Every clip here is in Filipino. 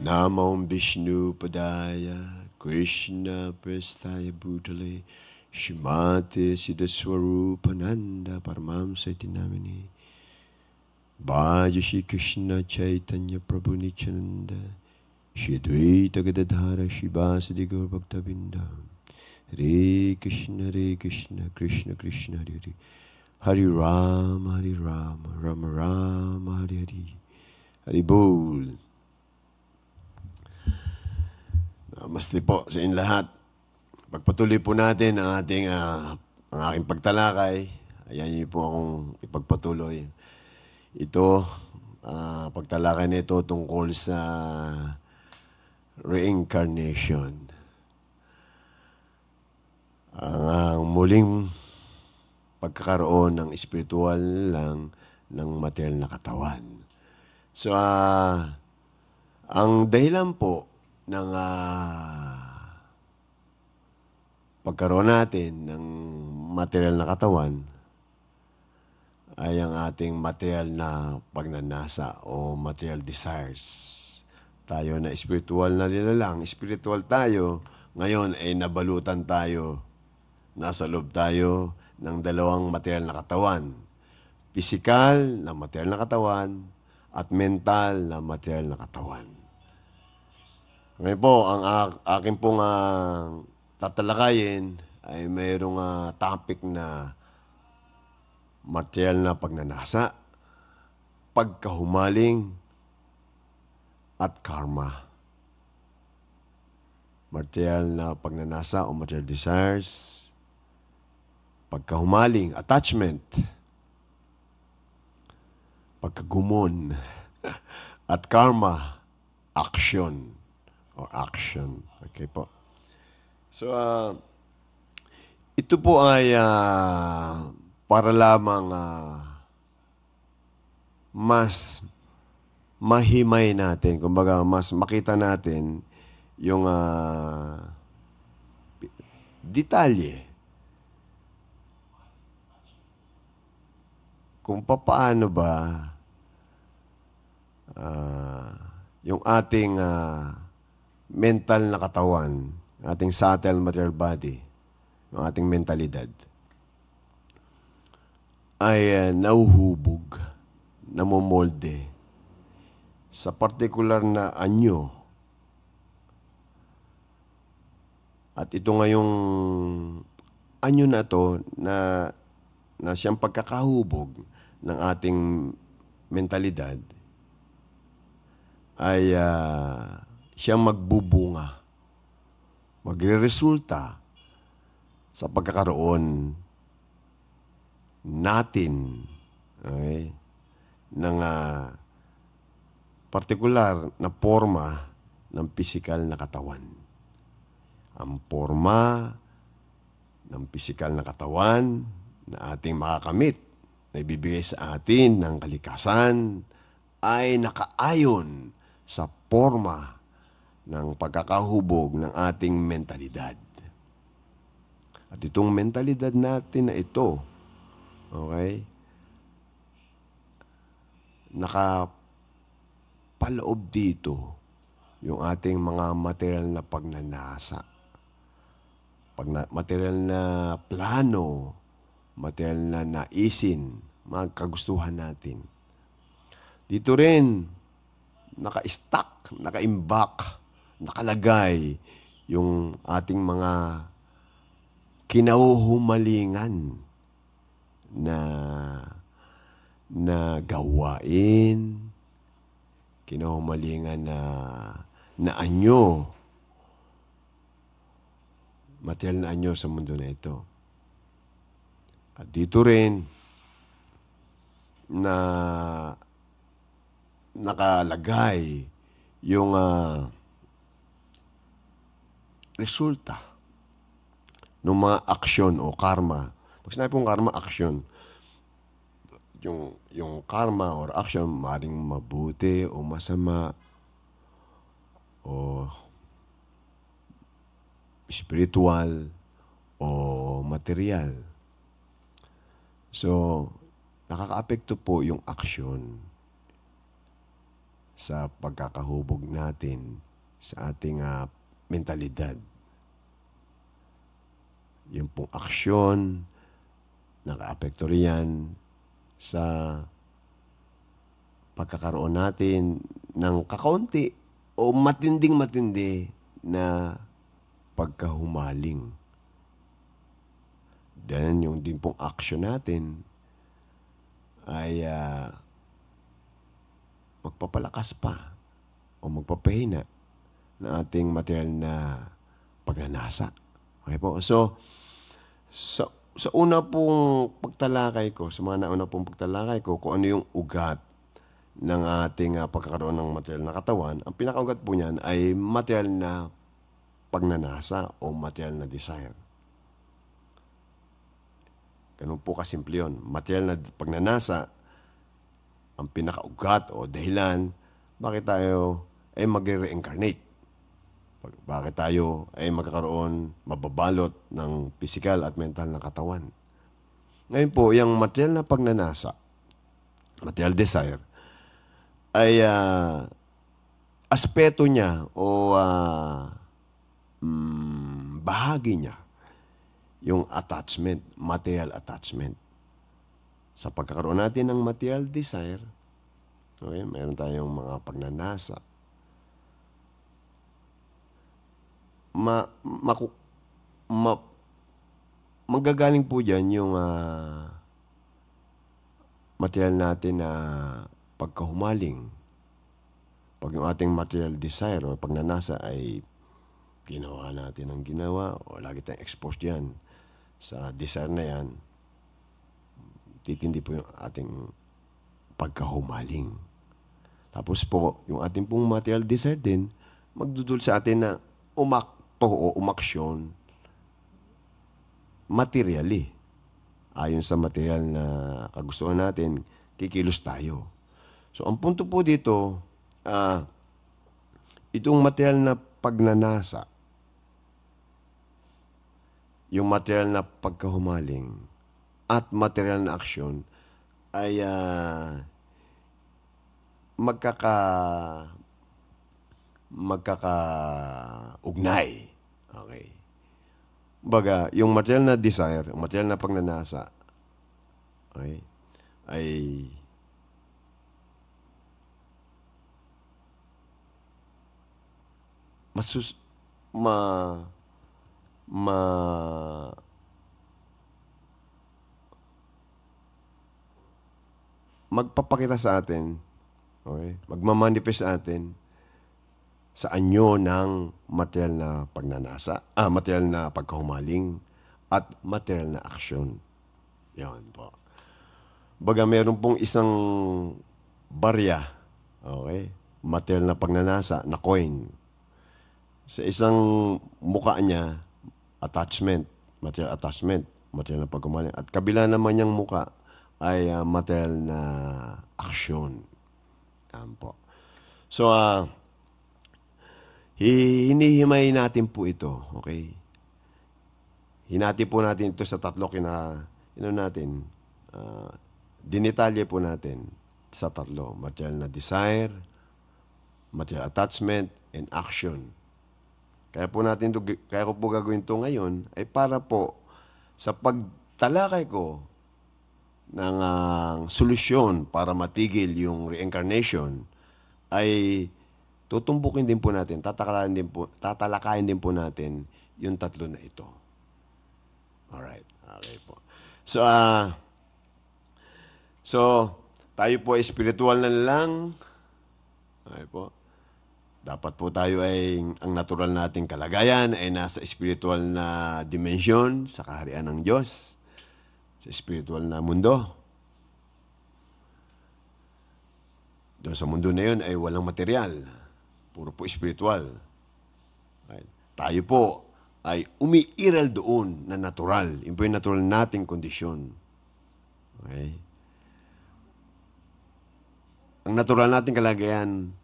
Namam Vishnu Padaya Krishna Prestaya Bhutale Shrimate Siddhaswarupananda Paramamsa Namini Bhaja Shri Krishna Chaitanya Prabhu Nityananda Shri Advaita Gadadhara Shivasadi Gaur Bhaktabinda Hare Krishna Krishna Krishna Hare Hare Hare Rama Rama Rama Hare Hare Hare Bol. Namaste po sa inyong lahat. Pagpatuloy po natin ang aking pagtalakay. Ayan niyo po akong ipagpatuloy. Ito, pagtalakay nito tungkol sa reincarnation. Ang muling pagkakaroon ng spiritual lang ng material na katawan. So, ang dahilan po ng pagkaroon natin ng material na katawan ay ang ating material na pagnanasa o material desires. Tayo na spiritual na nilalang, spiritual tayo, ngayon ay nabalutan tayo, nasa loob tayo ng dalawang material na katawan. Physical na material na katawan at mental na material na katawan. Ngayon po, ang akin pong tatalakayin ay mayroong topic na material na pagnanasa, pagkahumaling, at karma. Material na pagnanasa o material desires, pagkahumaling, attachment, pagkagumon, at karma, action. Okay po. So, ito po ay para lamang mas mahimay natin, kumbaga mas makita natin yung detalye kung paano ba yung ating mental na katawan, ating subtle material body, yung ating mentalidad, ay nauhubog, namomolde sa partikular na anyo. At ito ngayong anyo na to na siyang pagkakahubog ng ating mentalidad ay siyang magbubunga, magre-resulta sa pagkakaroon natin, okay, ng partikular na forma ng pisikal na katawan. Ang forma ng pisikal na katawan na ating makakamit, na ibibigay sa atin ng kalikasan, ay nakaayon sa forma ng pagkakahubog ng ating mentalidad. At itong mentalidad natin na ito, okay, nakapaloob dito yung ating mga material na pagnanasa, material na plano, material na naisin, mga kagustuhan natin. Dito rin, naka-stack, naka-imbak, nakalagay yung ating mga kinahuhumalingan na gawain, kinahumalingan na anyo, material na anyo sa mundo na ito. At dito rin na nakalagay yung resulta ng mga aksyon o karma. Pag sinabi pong karma, aksyon. Yung karma or action, maaaring mabuti o masama o spiritual o material. So, nakaka-apekto po yung aksyon sa pagkakahubog natin sa ating mentalidad. Yung pong aksyon, naka-apekto riyan sa pagkakaroon natin ng kakaunti o matinding-matindi na pagkahumaling. Then, yung din pong action natin ay magpapalakas pa o magpapahina ng ating material na pagnanasa. Okay po? So, sa una pong pagtalakay ko, sa mga nauna pong pagtalakay ko, kung ano yung ugat ng ating pagkakaroon ng material na katawan, ang pinakaugat po niyan ay material na pagnanasa o material na desire. Ganun po kasimple yun. Material na pagnanasa, ang pinakaugat o dahilan, bakit tayo ay mag-reincarnate. Bakit tayo ay magkakaroon, mababalot ng physical at mental na katawan. Ngayon po, yung material na pagnanasa, material desire, ay aspeto niya o bahagi niya, yung attachment, material attachment. Sa pagkakaroon natin ng material desire, okay, mayroon tayong mga pagnanasa. Manggagaling po dyan yung material natin na pagkahumaling. Pag yung ating material desire o pagnanasa ay ginawa natin ang ginawa o lagi tayong exposed yan sa desire na yan, titindi po yung ating pagkahumaling. Tapos po, yung ating pong material desire din, magdudul sa atin na umakto o umaksyon materially. Ayon sa material na kagustuhan natin, kikilos tayo. So, ang punto po dito, itong material na pagnanasa, yung material na pagkahumaling, at material na aksyon, ay magkakaugnay. Okay. Baga, yung material na desire, yung material na pagnanasa, okay, ay magpapakita sa atin, okay, magmamanifest sa atin sa anyo ng material na pagnanasa, material na pagkahumaling, at material na aksyon. Yan po. Baga meron pong isang barya, okay, material na pagnanasa, na coin. Sa isang mukha niya, attachment, material na paghumaling. At kabila naman niyang mukha ay material na aksyon. Yan po. So, hinihimay natin po ito, okay? Hinati po natin ito sa tatlo dinitalye po natin sa tatlo. Material na desire, material attachment, and action. Kaya ko po gagawin ito ngayon ay para po sa pagtalakay ko ng solusyon para matigil yung reincarnation ay tutumbukin din po natin, tatalakayin din po natin yung tatlo na ito. Alright. Okay po. So, tayo po ay spiritual na lang. Okay po. Dapat po tayo ay, ang natural nating kalagayan ay nasa spiritual na dimension, sa kaharian ng Diyos, sa spiritual na mundo. Doon sa mundo na yun ay walang material. Puro po spiritual. Right? Tayo po ay umiiral doon na natural. Yun po yung natural nating kondisyon. Okay? Ang natural nating kalagayan,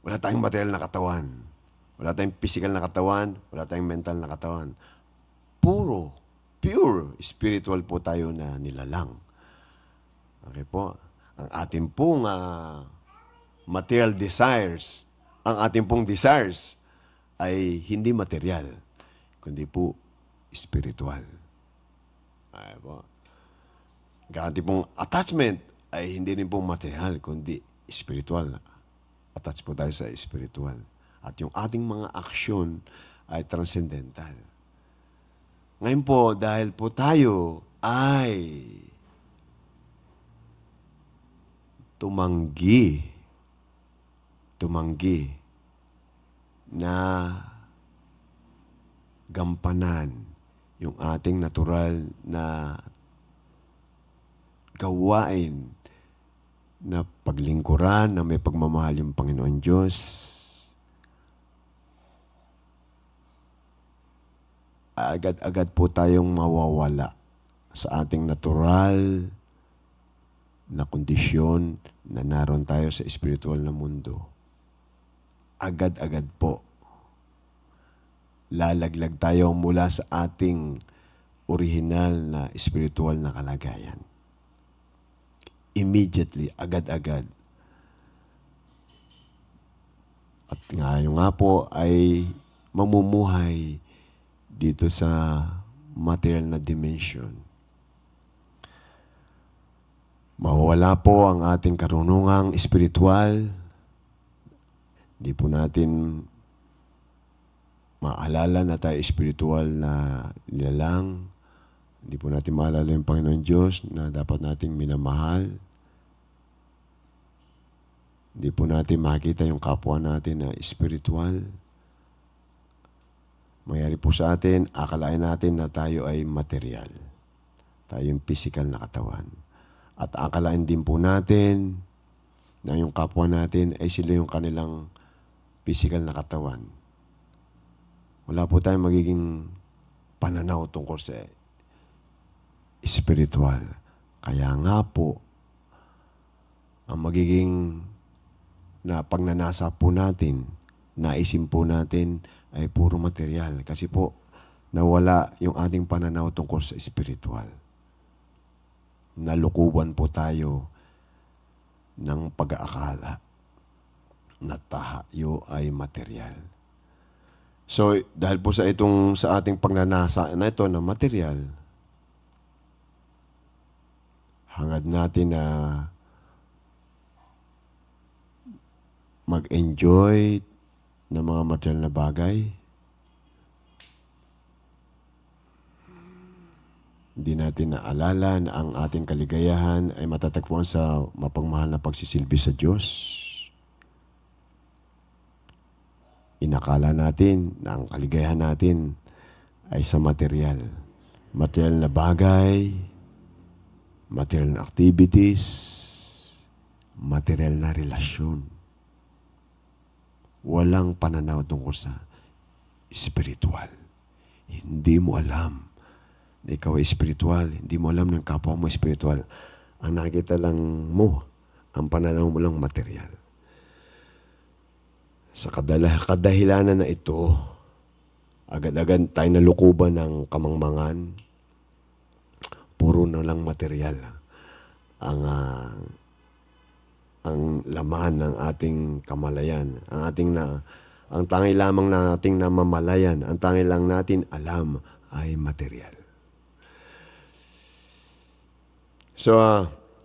wala tayong material na katawan. Wala tayong physical na katawan. Wala tayong mental na katawan. Pure spiritual po tayo na nilalang. Okay po? Ang ating pong material desires, ang ating pong desires ay hindi material, kundi po spiritual. Ay po. Ang ating pong attachment ay hindi rin pong material, kundi spiritual. Attach po tayo sa spiritual. At yung ating mga aksyon ay transcendental. Ngayon po, dahil po tayo ay tumanggi na gampanan yung ating natural na gawain na paglingkuran na may pagmamahal yung Panginoon Diyos. Agad-agad po tayong mawawala sa ating natural na kondisyon na naroon tayo sa spiritual na mundo. Agad-agad po. Lalaglag tayo mula sa ating original na spiritual na kalagayan. Immediately, agad-agad. At ngayon nga po ay mamumuhay dito sa material na dimension. Mawawala po ang ating karunungang spiritual. Hindi po natin maalala na tayo spiritual na nilalang. Hindi po natin maalala yung Panginoon Diyos na dapat nating minamahal. Hindi po natin makita yung kapwa natin na spiritual. Mayari po sa atin, akalain natin na tayo ay material. Tayo yung physical na katawan. At akalain din po natin na yung kapwa natin ay sila yung kanilang physical na katawan. Wala po tayong magiging pananaw tungkol sa spiritual. Kaya nga po, ang magiging na pagnanasa po natin, naisin po natin ay puro material. Kasi po, nawala yung ating pananaw tungkol sa spiritual. Nalukuban po tayo ng pag-aakala na tayo ay material. So, dahil po sa ating pagnanasa na ito na material, hangad natin na mag-enjoy ng mga material na bagay. Hindi natin naalala na ang ating kaligayahan ay matatagpuan sa mapagmahal na pagsisilbi sa Diyos. Inakala natin na ang kaligayahan natin ay sa material. Material na bagay, material na activities, material na relasyon. Walang pananaw tungkol sa spiritual. Hindi mo alam na ikaw ay spiritual. Hindi mo alam ng kapwa mo spiritual. Ang nakikita lang mo, ang pananaw mo lang material. Sa kadahilanan na ito, agad-agad tayo nalukuban ng kamangmangan. Puro na lang material ang laman ng ating kamalayan. Ang tangi lamang nating namamalayan, ang tangi lang natin alam ay material. So,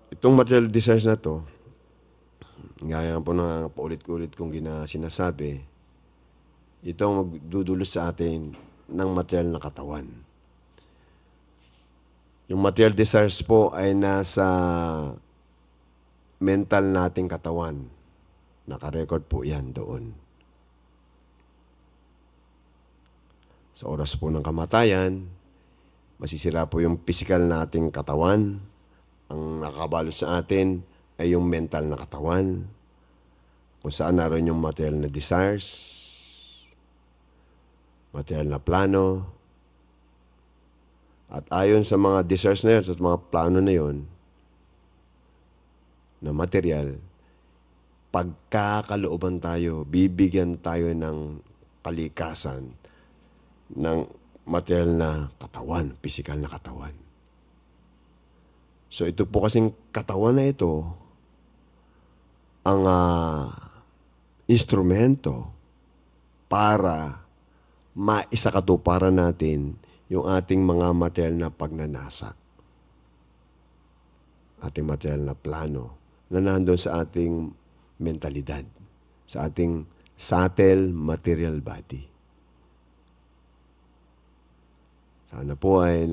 itong material desires na to, gaya po na paulit-ulit kong sinasabi, ito ang magdudulos sa atin ng material na katawan. Yung material desires po ay nasa mental nating katawan. Naka-record po yan doon. Sa oras po ng kamatayan, masisira po yung physical nating katawan. Ang nakabalo sa atin ay yung mental na katawan. Kung saan naroon yung material na desires, material na plano. At ayon sa mga desires na yun, sa mga plano na yun, na material, pagkakalooban tayo, bibigyan tayo ng kalikasan ng material na katawan, physical na katawan. So ito po kasing katawan na ito ang instrumento para maisakatuparan natin yung ating mga material na pagnanasa, ating material na plano na nandun sa ating mentalidad, sa ating subtle material body. Sana po ay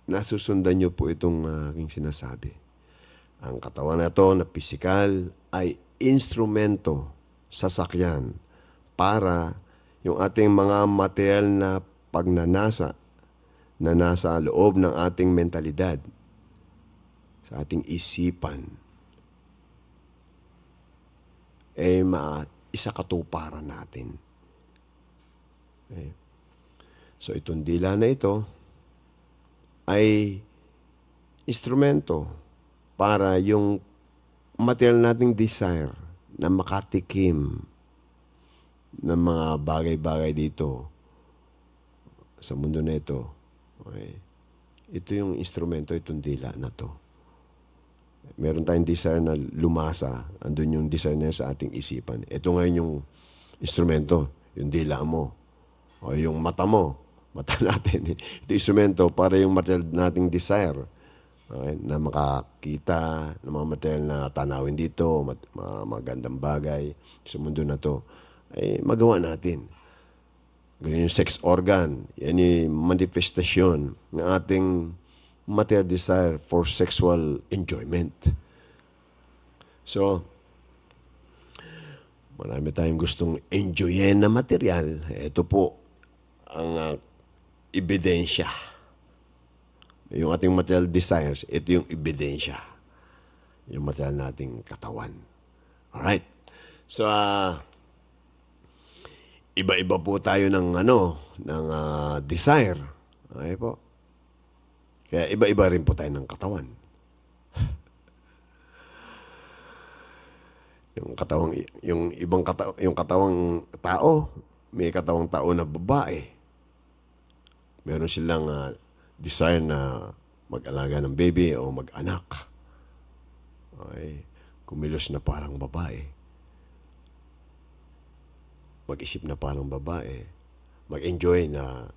nasusundan niyo po itong aking sinasabi. Ang katawan na ito na pisikal ay instrumento, sasakyan, para yung ating mga material na pagnanasa na nasa loob ng ating mentalidad, sa ating isipan, ay maisakatuparan natin. Okay. So itong dila na ito ay instrumento para yung material nating desire na makatikim ng mga bagay-bagay dito sa mundo na ito. Okay. Ito yung instrumento, itong dila na to. Meron tayong desire na lumasa. Andun yung desire na sa ating isipan. Ito ngayon yung instrumento, yung dila mo. O yung mata mo. Mata natin. Ito instrumento para yung material nating desire. Okay, na makakita ng mga material na tanawin dito, magandang bagay sa mundo na to, ay magawa natin. Ganyan yung sex organ. Yan yung manifestasyon ng ating material desire for sexual enjoyment. So, marami tayong gustong enjoyin na material. Ito po ang ebidensya. Yung ating material desires, ito yung ebidensya. Yung material nating katawan. Alright. So, iba-iba po tayo ng desire. Okay po. Kaya iba-iba rin po tayo ng katawan. Yung katawang tao, may katawang tao na babae. Meron silang desire na mag-alaga ng baby o mag-anak. Okay. Kumilos na parang babae. Mag-isip na parang babae. Mag-enjoy na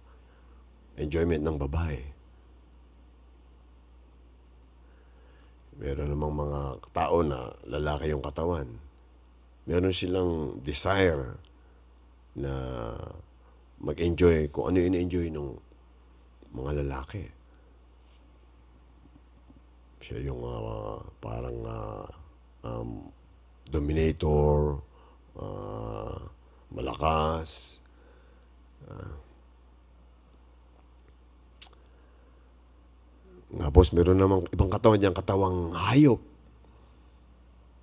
enjoyment ng babae. Meron namang mga tao na lalaki yung katawan. Meron silang desire na mag-enjoy kung ano yung enjoy ng mga lalaki. Siya yung parang dominator, malakas. Tapos meron namang ibang katawan dyan, katawang hayop.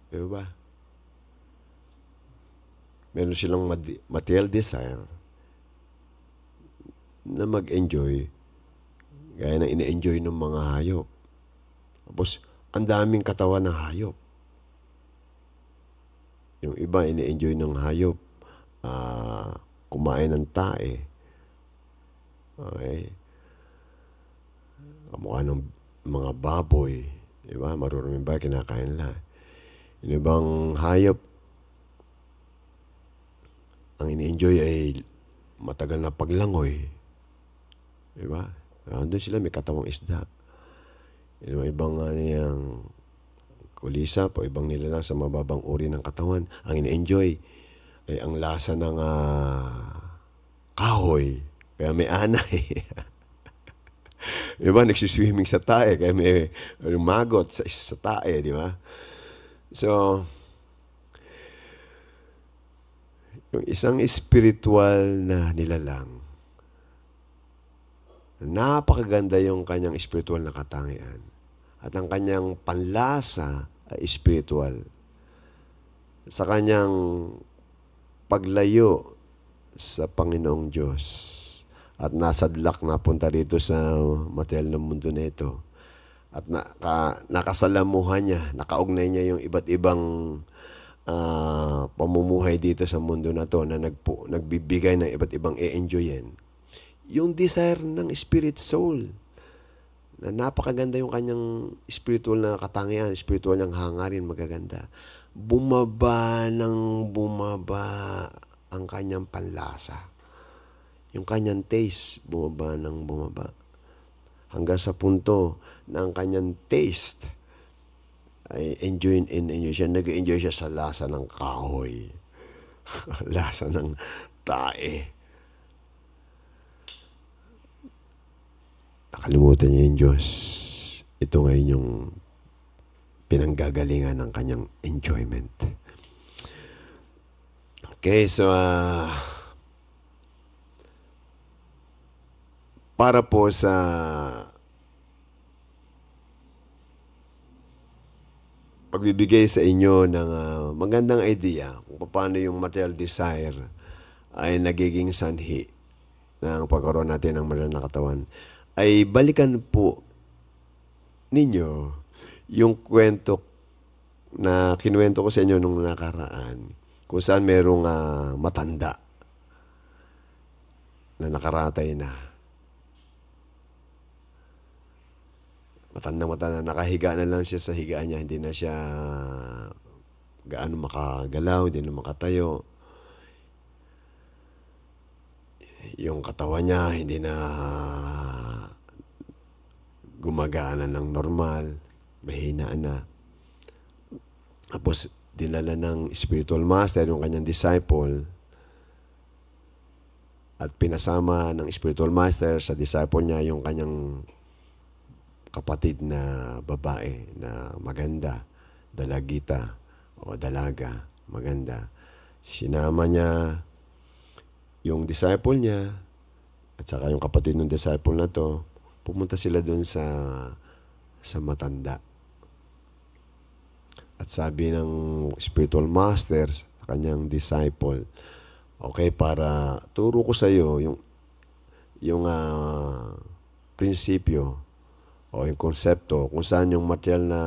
Diba ba? Meron silang material desire na mag-enjoy gaya na ine-enjoy ng mga hayop. Tapos, ang daming katawan ng hayop. Yung iba, ine-enjoy ng hayop kumain ng tae. Okay. Kamukha ng mga baboy. Diba? Maruruming ba, kinakain lang. Yung ibang hayop, ang ini-enjoy ay matagal na paglangoy. Diba? Doon sila may katawang isda. Yung ibang niyang kulisap o ibang nilalang sa mababang uri ng katawan. Ang ini-enjoy ay ang lasa ng kahoy. Kaya may anay. Diba? Nagsiswimming sa tae. Kaya may magot sa tae. Diba? So, yung isang spiritual na nilalang, napakaganda yung kanyang spiritual na katangian. At ang kanyang panlasa ay spiritual. Sa kanyang paglayo sa Panginoong Diyos. At nasadlak na punta rito sa material ng mundo na ito. At nakasalamuhan niya, nakaugnay niya yung iba't ibang pamumuhay dito sa mundo na to na nagbibigay ng iba't ibang i-enjoyin. Yung desire ng spirit soul na napakaganda yung kanyang spiritual na katangian, spiritual niyang hangarin, magaganda. Bumaba ng bumaba ang kanyang panlasa. Yung kanyang taste, bumaba ng bumaba. Hanggang sa punto na ang kanyang taste ay enjoy siya. Nag-enjoy siya sa lasa ng kahoy. Lasa ng tae. Nakalimutan niya yung Diyos. Ito ngayon yung pinanggagalingan ng kanyang enjoyment. Okay, so para po sa pagbibigay sa inyo ng magandang idea kung paano yung material desire ay nagiging sanhi ng pagkaroon natin ng material na katawan, ay balikan po ninyo yung kwento na kinuwento ko sa inyo nung nakaraan, kung saan merong matanda na nakaratay na. Matanda, nakahiga na lang siya sa higaan niya, hindi na siya gaano makagalaw, hindi na makatayo. Yung katawan niya, hindi na gumagana ng normal, mahina na. Tapos, dinala ng spiritual master, yung kanyang disciple, at pinasama ng spiritual master sa disciple niya yung kanyang kapatid na babae na maganda, dalagita o dalaga, maganda. Sinama niya yung disciple niya at saka yung kapatid ng disciple na to, pumunta sila doon sa matanda. At sabi ng spiritual master sa kanyang disciple, okay, para turo ko sa iyo yung prinsipyo o yung konsepto kung saan yung material na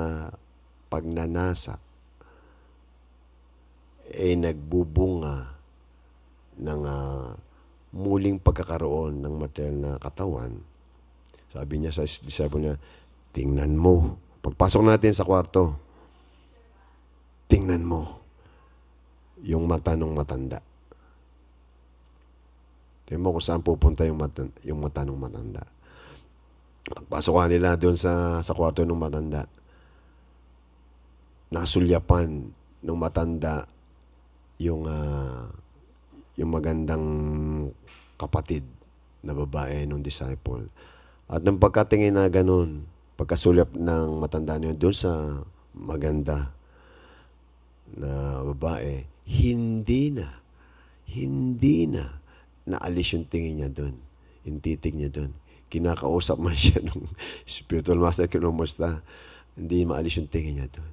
pagnanasa ay nagbubunga ng muling pagkakaroon ng material na katawan. Sabi niya sa disciple niya, tingnan mo. Pagpasok natin sa kwarto, tingnan mo yung mata ng matanda. Tingnan mo kung saan pupunta yung mata ng matanda. Pagpasok nila doon sa kwarto ng matanda, nasulyapan ng matanda yung magandang kapatid na babae ng disciple. At nang pagkatingin na ganun, pagkasulyap ng matanda niyo doon sa maganda na babae, hindi na naalis yung tingin niya doon, yung titig niya doon. Kinakausap man siya ng spiritual master, kinumusta, hindi maalis yung tingin niya doon.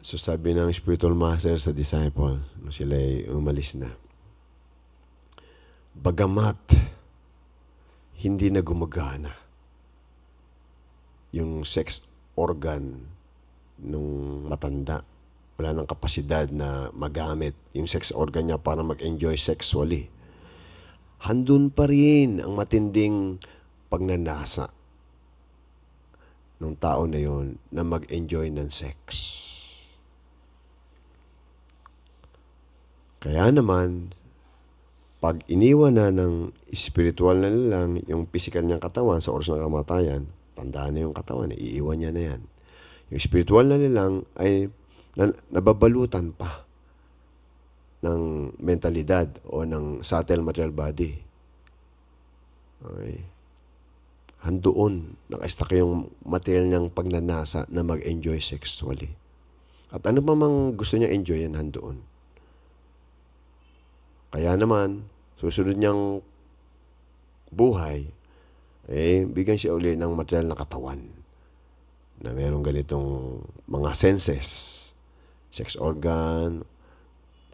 So sabi ng spiritual master sa disciple, nung sila ay umalis na, bagamat hindi na gumagana yung sex organ nung matanda, wala nang kapasidad na magamit yung sex organ niya para mag-enjoy sexually, handun pa rin ang matinding pagnanasa ng tao na yon na mag-enjoy ng sex. Kaya naman, pag iniwan na ng spiritual na lang yung physical niyang katawan sa oras ng kamatayan, tandaan na yung katawan, iiwan niya na yan. Yung spiritual na lang ay nababalutan pa ng mentalidad o ng subtle material body. Okay. Handoon, naka-stack yung material niyang pagnanasa na mag-enjoy sexually. At ano pa mang gusto niya enjoy, yan handoon. Kaya naman, susunod niyang buhay, bigyan siya uli ng material na katawan na mayroong ganitong mga senses, sex organ,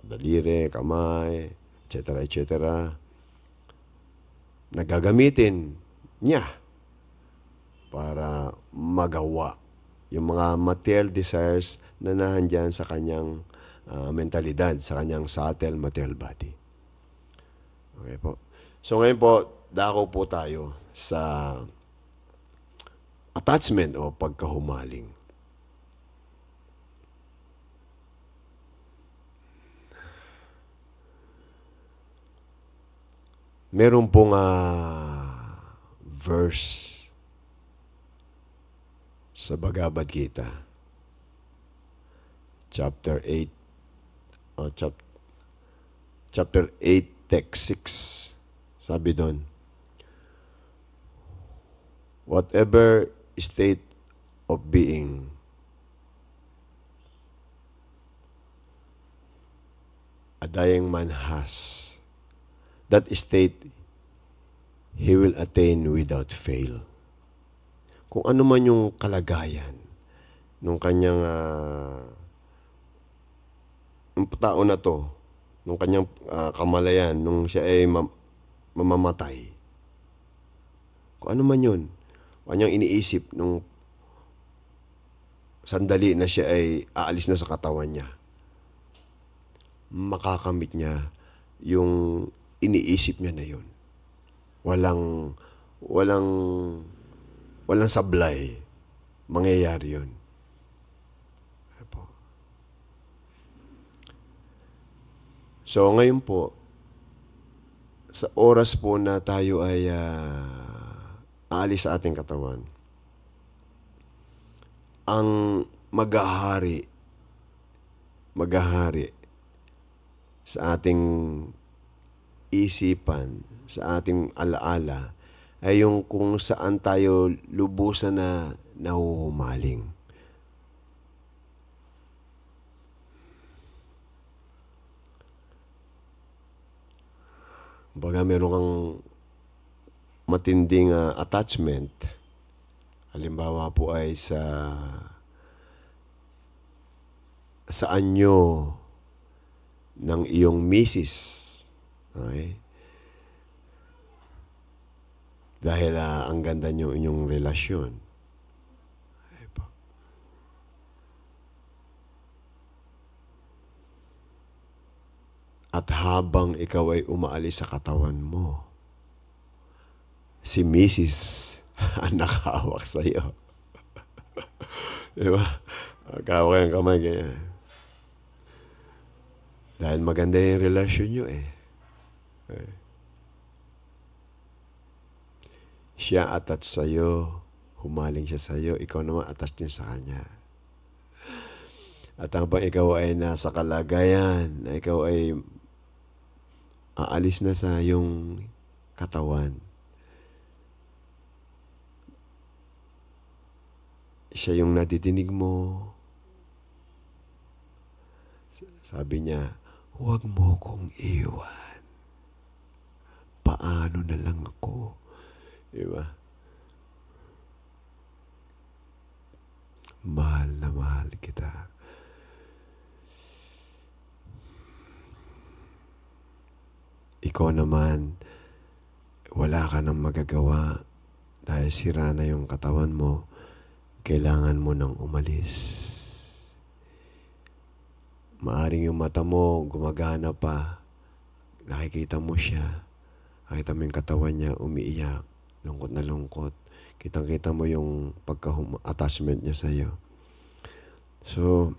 daliri, kamay, etc., etc., na gagamitin niya para magawa yung mga material desires na nahandyan sa kanyang mentalidad, sa kanyang subtle material body. Okay po. So ngayon po, dako po tayo sa attachment o pagkahumaling. Meron pong verse sa Bhagavad Gita, chapter 8, o chapter 8, text 6. Sabi doon, whatever state of being a dying man has, that state he will attain without fail. Kung ano man yung kalagayan nung kanyang yung tao na to, nung kanyang kamalayan, nung siya ay mamamatay. Kung ano man yun, kung kanyang iniisip nung sandali na siya ay aalis na sa katawan niya, makakamit niya yung iniisip niya na yun. Walang sablay. Mangyayari yun. So ngayon po, sa oras po na tayo ay aalis sa ating katawan, ang maghahari sa ating isipan, sa ating alaala, ay yung kung saan tayo lubusan na nahuhumaling. Baga meron kang matinding attachment. Halimbawa po ay sa anyo ng iyong misis. Okay? Dahil ang ganda nyo inyong relasyon. At habang ikaw ay umaalis sa katawan mo, si Mrs. ang nakahawak sa'yo. Diba? Nakahawak yung kamay, ganyan. Dahil maganda yung relasyon nyo eh. Siya attached sa'yo, humaling siya sa'yo, ikaw naman attached din sa kanya. At habang ikaw ay nasa kalagayan, na ikaw ay aalis na sa iyong katawan, siya yung nadidinig mo. Sabi niya, huwag mo kong iwan. Paano na lang ako? Diba? Mahal na mahal kita. Ikaw naman, wala ka nang magagawa dahil sira na yung katawan mo. Kailangan mo nang umalis. Maaring yung mata mo gumagana pa. Nakikita mo siya. Nakita mo yung katawan niya umiiyak. Lungkot na lungkot. Kitang-kita mo yung attachment niya sa'yo. So,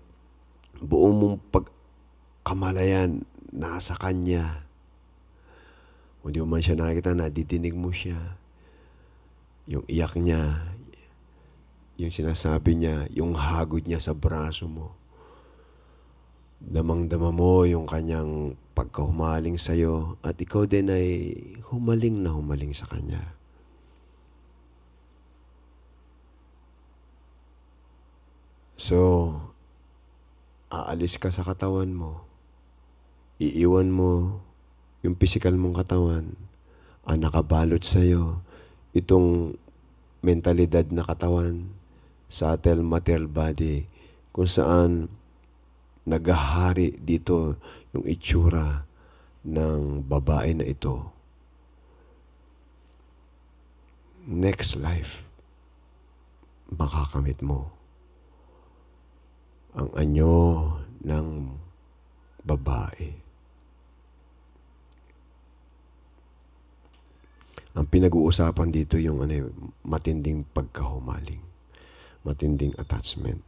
buong mong pagkamalayan nasa kanya. Kung di mo man siya nakikita, nadidinig mo siya. Yung iyak niya, yung sinasabi niya, yung hagod niya sa braso mo. Damang-dama mo yung kanyang pagkahumaling sa'yo at ikaw din ay humaling na humaling sa kanya. So, aalis ka sa katawan mo. Iiwan mo yung physical mong katawan. Ang nakabalot sa'yo, itong mentalidad na katawan, subtle material body, kung saan naghahari dito yung itsura ng babae na ito. Next life, makakamit mo ang anyo ng babae. Ang pinag-uusapan dito yung matinding pagkahumaling, matinding attachment.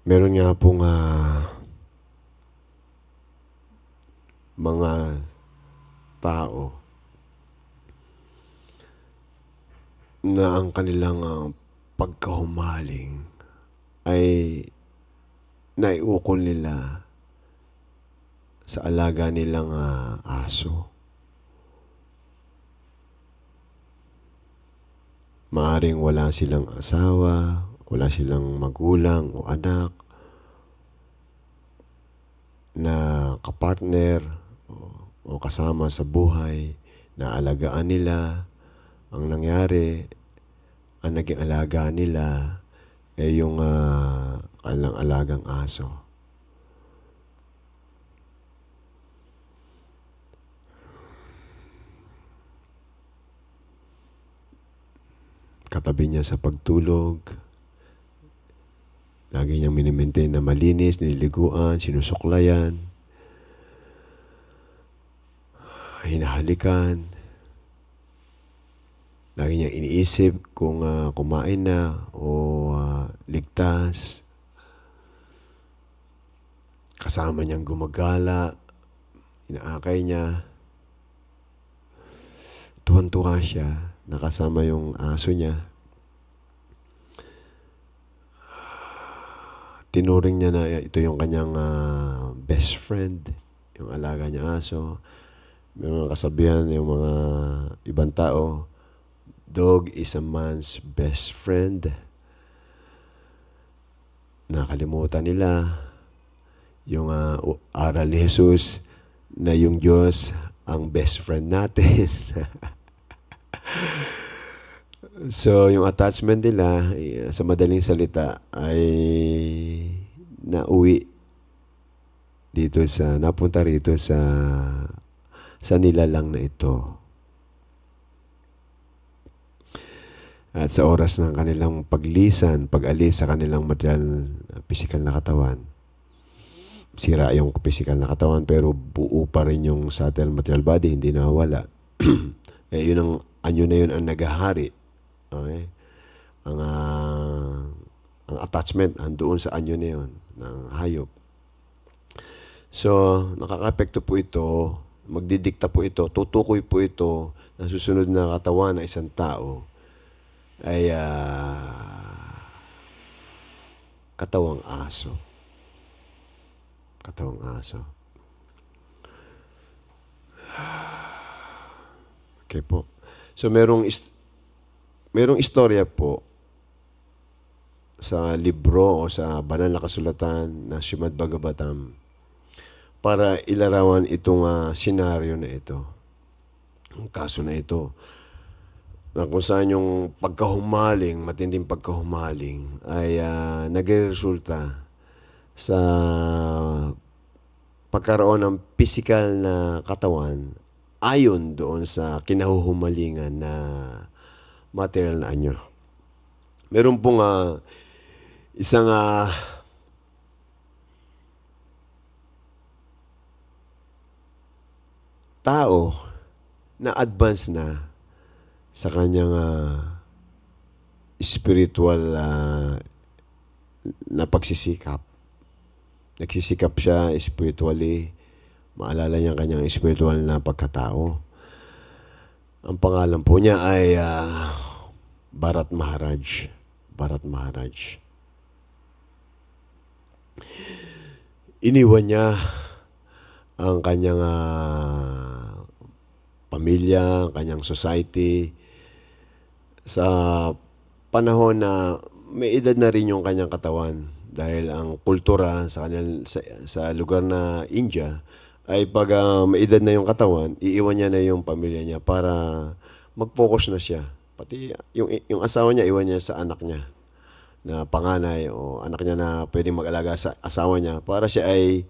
Meron nga pong mga tao na ang kanilang pagkahumaling ay naiukol nila sa alaga nilang aso. Maaring wala silang asawa, wala silang magulang o anak na kapartner o kasama sa buhay na alagaan nila. Ang nangyari, ang naging alaga nila ay yung kanilang alagang aso. Katabi niya sa pagtulog, lagi niyang minimaintain na malinis, nililiguan, sinusuklayan, hinahalikan. Lagi niyang iniisip kung kumain na o ligtas. Kasama niyang gumagala, inaakay niya. Tuwan-tuwa siya, nakasama yung aso niya. Tinuring niya na ito yung kanyang best friend, yung alaga niya aso. May mga kasabihan yung mga ibang tao, dog is a man's best friend. Nakalimutan nila yung aral ni Jesus na yung Diyos ang best friend natin. So, yung attachment nila, sa madaling salita, ay napunta rito sa nilalang na ito. At sa oras ng kanilang pag-alis sa kanilang material, physical na katawan, sira yung physical na katawan, pero buo pa rin yung subtle material body, hindi nawawala. Yun ang anyo na yun ang naghahari. Okay? Ang attachment andoon sa anyo na yun ng hayop. So, nakaka-apekto po ito, magdidikta po ito, tutukoy po ito na susunod na katawan ng isang tao ay katawang aso. Katawang aso. Okay po. So, merong istorya po sa libro o sa banal na kasulatan na Srimad Bhagavatam para ilarawan itong senaryo na ito. Ang kaso na ito. Na kung saan yung pagkahumaling, matinding pagkahumaling ay nagresulta sa pagkaroon ng physical na katawan ayon doon sa kinahuhumalingan na material na anyo. Meron pong isang tao na advance na sa kanyang spiritual na pagsisikap. Nagsisikap siya spiritually. Maalala niya kanyang spiritual na pagkatao. Ang pangalan po niya ay Bharat Maharaj. Bharat Maharaj. Iniwan niya ang kanyang pamilya, kanyang society, sa panahon na may edad na rin yung kanyang katawan dahil ang kultura sa lugar na India ay pag may edad na yung katawan, iiwan niya na yung pamilya niya para mag-focus na siya. Pati yung asawa niya, iwan niya sa anak niya na panganay o anak niya na pwedeng mag-alaga sa asawa niya para siya ay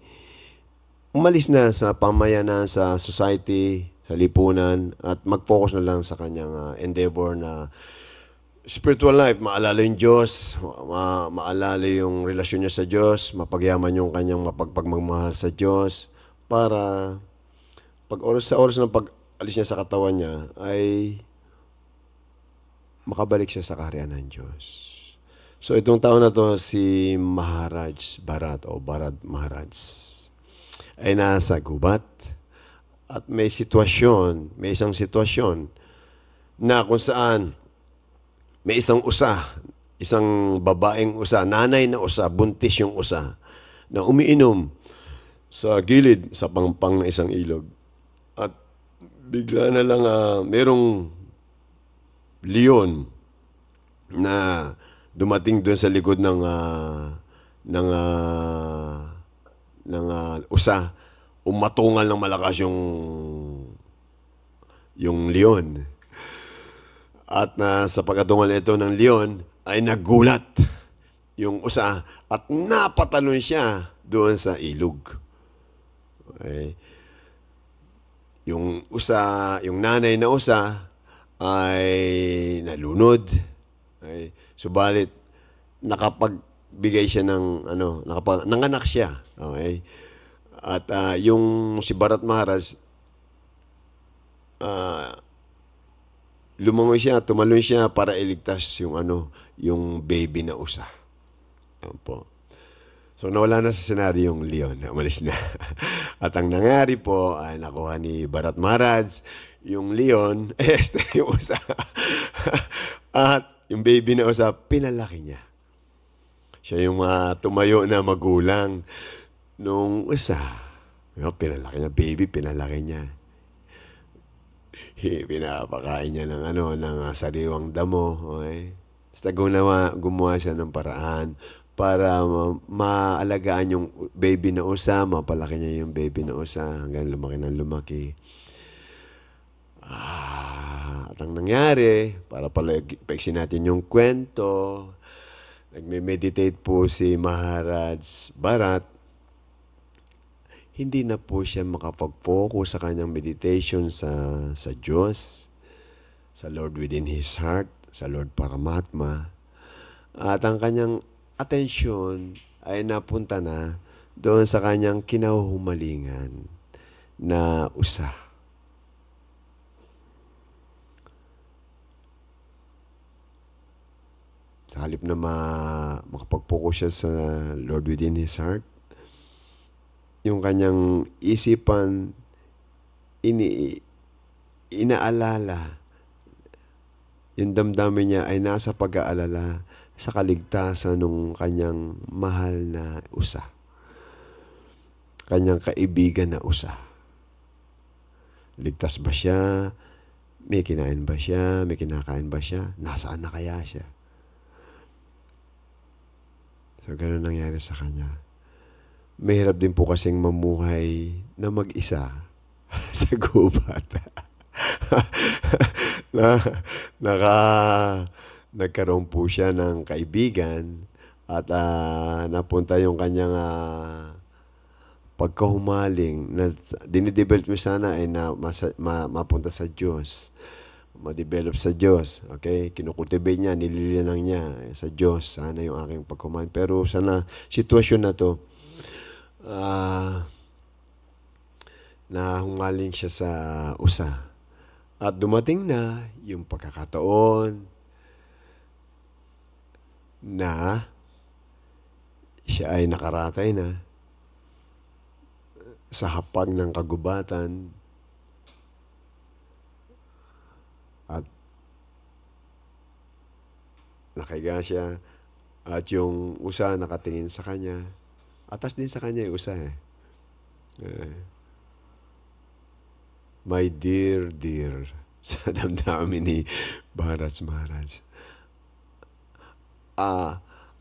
umalis na sa pamayanan, sa society, sa lipunan at mag-focus na lang sa kanyang endeavor na spiritual life, maalala yung Diyos, maalala yung relasyon niya sa Diyos, mapagyaman yung kanyang mapagpagmamahal sa Diyos para pag oras ng pag-alis niya sa katawan niya, ay makabalik siya sa kaharian ng Diyos. So itong tao na to, si Maharaj Bharat o Bharat Maharaj, ay nasa gubat at may isang sitwasyon na kung saan may isang babaeng usa, nanay na usa, buntis yung usa, na umiinom sa gilid, sa pangpang ng isang ilog. At bigla na lang merong leon na dumating doon sa likod ng usa, umatungal ng malakas yung leon. At sa pagkatungal ito ng leon, ay nagulat yung usa at napatalon siya doon sa ilog. Okay. Yung nanay na usa ay nalunod. Okay. Subalit, nakapagbigay siya nanganak siya. Okay. At yung si Bharat Maharaj, tumalon siya para iligtas yung baby na usa. Yan po. So nawala na sa senaryo yung leon, umalis na. At ang nangyari po ay nakuha ni Bharat Maharaj yung leon, yung usa. At yung baby na usa, pinalaki niya. Siya yung tumayo na magulang nung usa. Pinalaki niya, pinalaki niya. Pinapakain niya ng sariwang damo. Okay? Basta gumawa siya ng paraan para maalagaan yung baby na usa, mapalaki niya yung baby na usa hanggang lumaki ng lumaki. At ang nangyari, para paiksin natin yung kwento, nagme-meditate po si Maharaj Bharat. Hindi na po siya makapag-focus sa kanyang meditation sa Diyos, sa Lord within his heart, sa Lord Paramatma. At ang kanyang atensyon ay napunta na doon sa kanyang kinahuhumalingan na usa. Sa halip na makapag-focus siya sa Lord within his heart, yung kanyang isipan inaalala, yung damdamin niya ay nasa pag-aalala sa kaligtasan ng kanyang mahal na usa. Kanyang kaibigan na usa. Ligtas ba siya? May kinain ba siya? May kinakain ba siya? Nasaan na kaya siya? So, ganun nangyari sa kanya. Mahirap din po kasing mamuhay na mag-isa sa gubat. Nagkaroon po siya ng kaibigan at napunta yung kanyang pagkahumaling na dinidevelop mo sana ay mapunta sa Diyos. Ma-develop sa Diyos. Okay? Kinukultivate niya, nilililang niya sa Diyos. Sana yung aking pagkumain. Pero sana, sitwasyon na to, nahungaling siya sa usa. At dumating na yung pagkakataon na siya ay nakaratay na sa hapag ng kagubatan at nakahiga siya at yung usa nakatingin sa kanya. Atas din sa kanya yung usa my dear, sa damdamin ni Bharat Maharaj.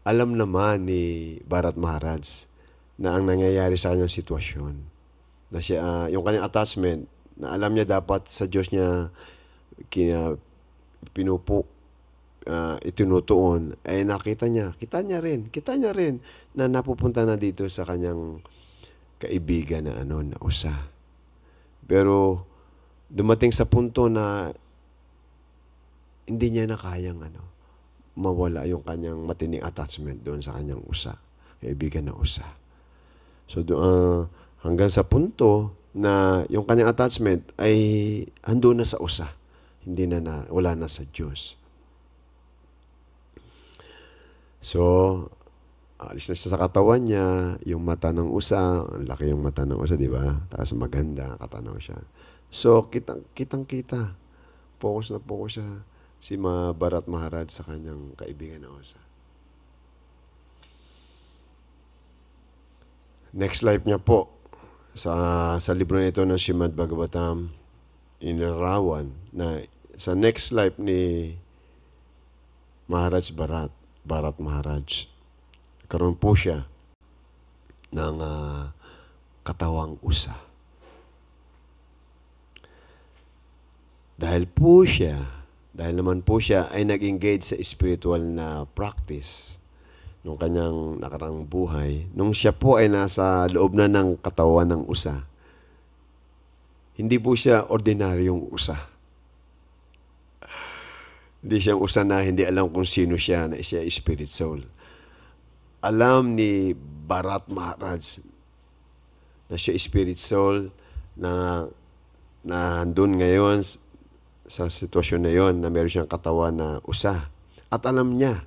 Alam naman ni Bharat Maharaj na ang nangyayari sa kanyang sitwasyon, na siya, yung kanyang attachment, na alam niya dapat sa Diyos niya itinutuon, ay nakita niya, kita niya rin na napupunta na dito sa kanyang kaibigan na na usa. Pero dumating sa punto na hindi niya na kayang mawala yung kanyang matinding attachment doon sa kanyang usa, kaibigan na usa. So hanggang sa punto na yung kanyang attachment ay ando na sa usa. Hindi wala na sa Diyos. So, alis na siya sa katawan niya, yung mata ng usa, ang laki yung mata ng usa, di ba? Tapos maganda, katanaw siya. So, kitang-kita. Focus na focus siya si Bharat Maharaj sa kanyang kaibigan na usa. Next life niya po, sa libro nito ng Srimad Bhagavatam, inilarawan na sa next life ni Maharaj Bharat Maharaj, karoon po siya ng katawang usa. Dahil naman po siya ay nag-engage sa spiritual na practice nung kanyang nakarang buhay, nung siya po ay nasa loob na ng katawan ng usa, hindi po siya ordinaryong usa. Hindi siyang usa na hindi alam kung sino siya, na siya spirit soul. Alam ni Bharat Maharaj na siya spirit soul na andun ngayon sa sitwasyon na yon, na meron siyang katawan na usa. At alam niya,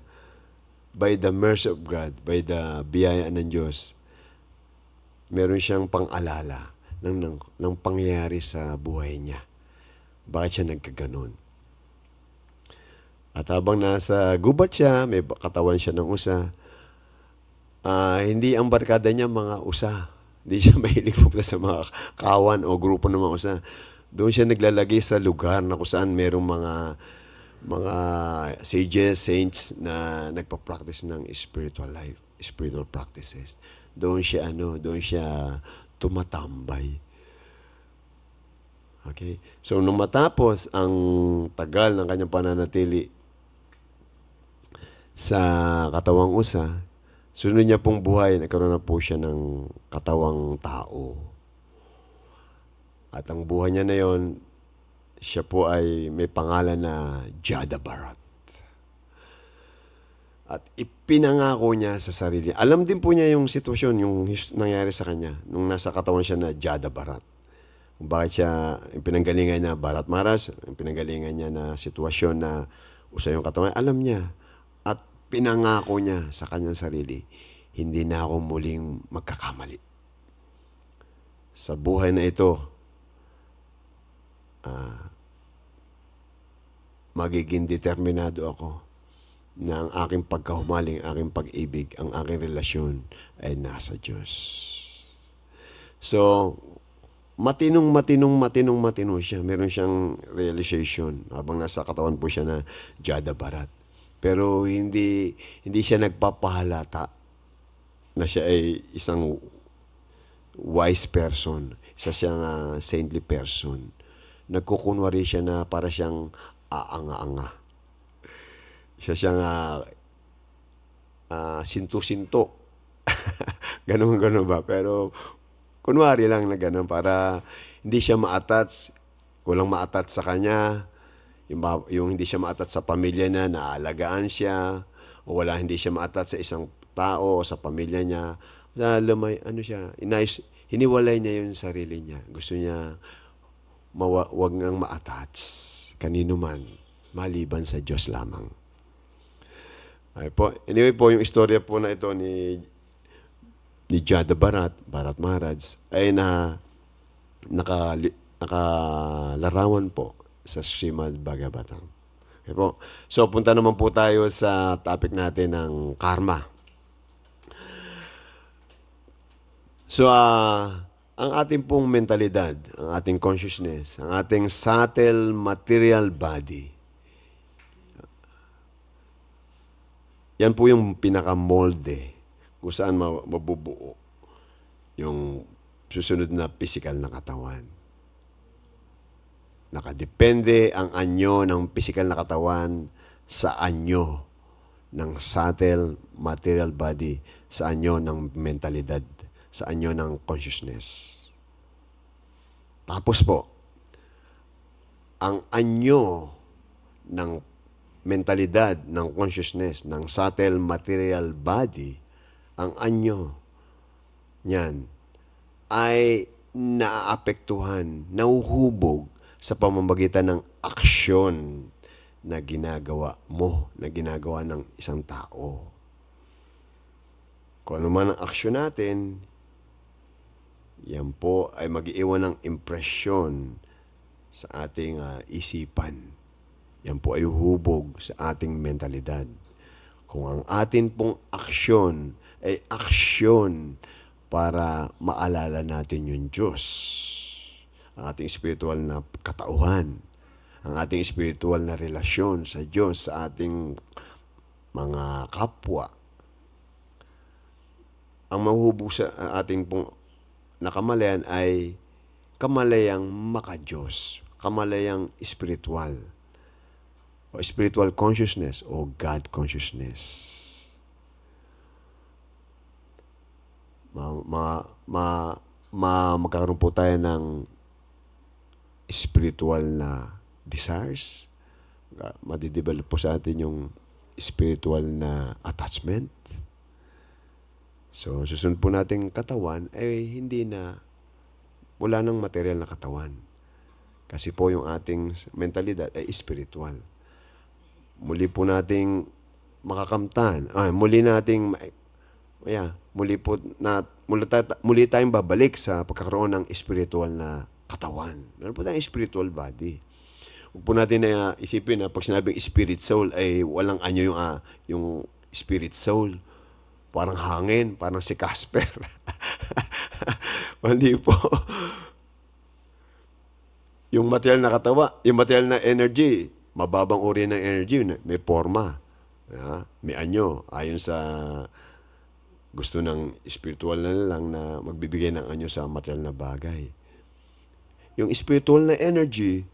by the mercy of God, by the biyaya ng Diyos, meron siyang pang-alala ng pangyayari sa buhay niya. Bakit siya nagkaganon? At habang nasa gubat siya, may katawan siya ng usa, hindi ang barkada niya mga usa. Hindi siya mahilig pupunta sa mga kawan o grupo ng mga usa. Doon siya naglalagay sa lugar na kung saan merong mga sages, saints na nagpa-practice ng spiritual life, spiritual practices. Doon siya tumatambay. Okay? So nung matapos ang tagal ng kanyang pananatili sa katawang usa, sunod niya pong buhay, nagkaroon na po siya ng katawang tao. At ang buhay niya na yon, siya po ay may pangalan na Jada Bharat. At ipinangako niya sa sarili. Alam din po niya yung sitwasyon, yung nangyari sa kanya, nung nasa katawan siya na Jada Bharat. Kung bakit siya, yung pinanggalingan niya Bharat Maharaj, yung pinanggalingan niya na sitwasyon na usa yung katawan, alam niya. At pinangako niya sa kanyang sarili, hindi na ako muling magkakamali. Sa buhay na ito, magiging determinado ako na ang aking pagkahumaling, aking pag-ibig, ang aking relasyon ay nasa Diyos. So, matino siya. Meron siyang realization habang nasa katawan po siya na Jada Bharat. Pero hindi siya nagpapahalata na siya ay isang wise person, isa siyang saintly person. Nagkukunwari siya na para siyang aanga-anga. Siya siyang sinto-sinto. Ganun ba? Pero kunwari lang na ganun para hindi siya ma-attach, kulang ma-attach sa kanya, yung hindi siya ma-attach sa pamilya niya, naalagaan siya, o hindi siya ma-attach sa isang tao o sa pamilya niya. Hiniwalay niya yung sarili niya. Gusto niya wag nang ma-attach kanino man, maliban sa Diyos lamang. Anyway po, yung istorya po na ito ni Jada Bharat Maharaj, ay nakalarawan po sa Srimad Bhagavatam. Okay po. So, punta naman po tayo sa topic natin ng karma. So, ang ating pong mentalidad, ang ating consciousness, ang ating subtle material body, yan po yung pinaka-molde kung saan mabubuo yung susunod na physical na katawan. Nakadepende ang anyo ng physical na katawan sa anyo ng subtle material body, sa anyo ng mentalidad, sa anyo ng consciousness. Tapos po, ang anyo ng mentalidad, ng consciousness, ng subtle material body, ang anyo niyan ay naaapektuhan, nahuhubog sa pamamagitan ng aksyon na ginagawa mo, na ginagawa ng isang tao. Kung ano man ang aksyon natin, yan po ay mag-iwan ng impresyon sa ating isipan. Yan po ay hubog sa ating mentalidad. Kung ang atin pong aksyon ay aksyon para maalala natin yung Diyos, ang ating spiritual na katauhan, ang ating spiritual na relasyon sa Diyos, sa ating mga kapwa, ang mahuhubog sa ating pong nakamalayan ay kamalayang maka-Diyos, kamalayang spiritual, o spiritual consciousness o God consciousness. Magkakaroon po tayo ng spiritual na desires. Madidevelop po sa atin yung spiritual na attachment. So, susunod po nating katawan ay hindi na, wala nang material na katawan. Kasi po yung ating mentalidad ay spiritual. Muli po nating makakamtan. Muli tayong babalik sa pagkakaroon ng spiritual na katawan. Meron po tayong spiritual body. Huwag po natin na isipin na pag sinabing spirit soul ay walang anyo yung spirit soul. Parang hangin, parang si Casper. Hindi po. Yung material na katawa, yung material na energy, mababang uri ng energy, may forma. May anyo. Ayon sa gusto ng spiritual na lang na magbibigay ng anyo sa material na bagay. Yung spiritual na energy,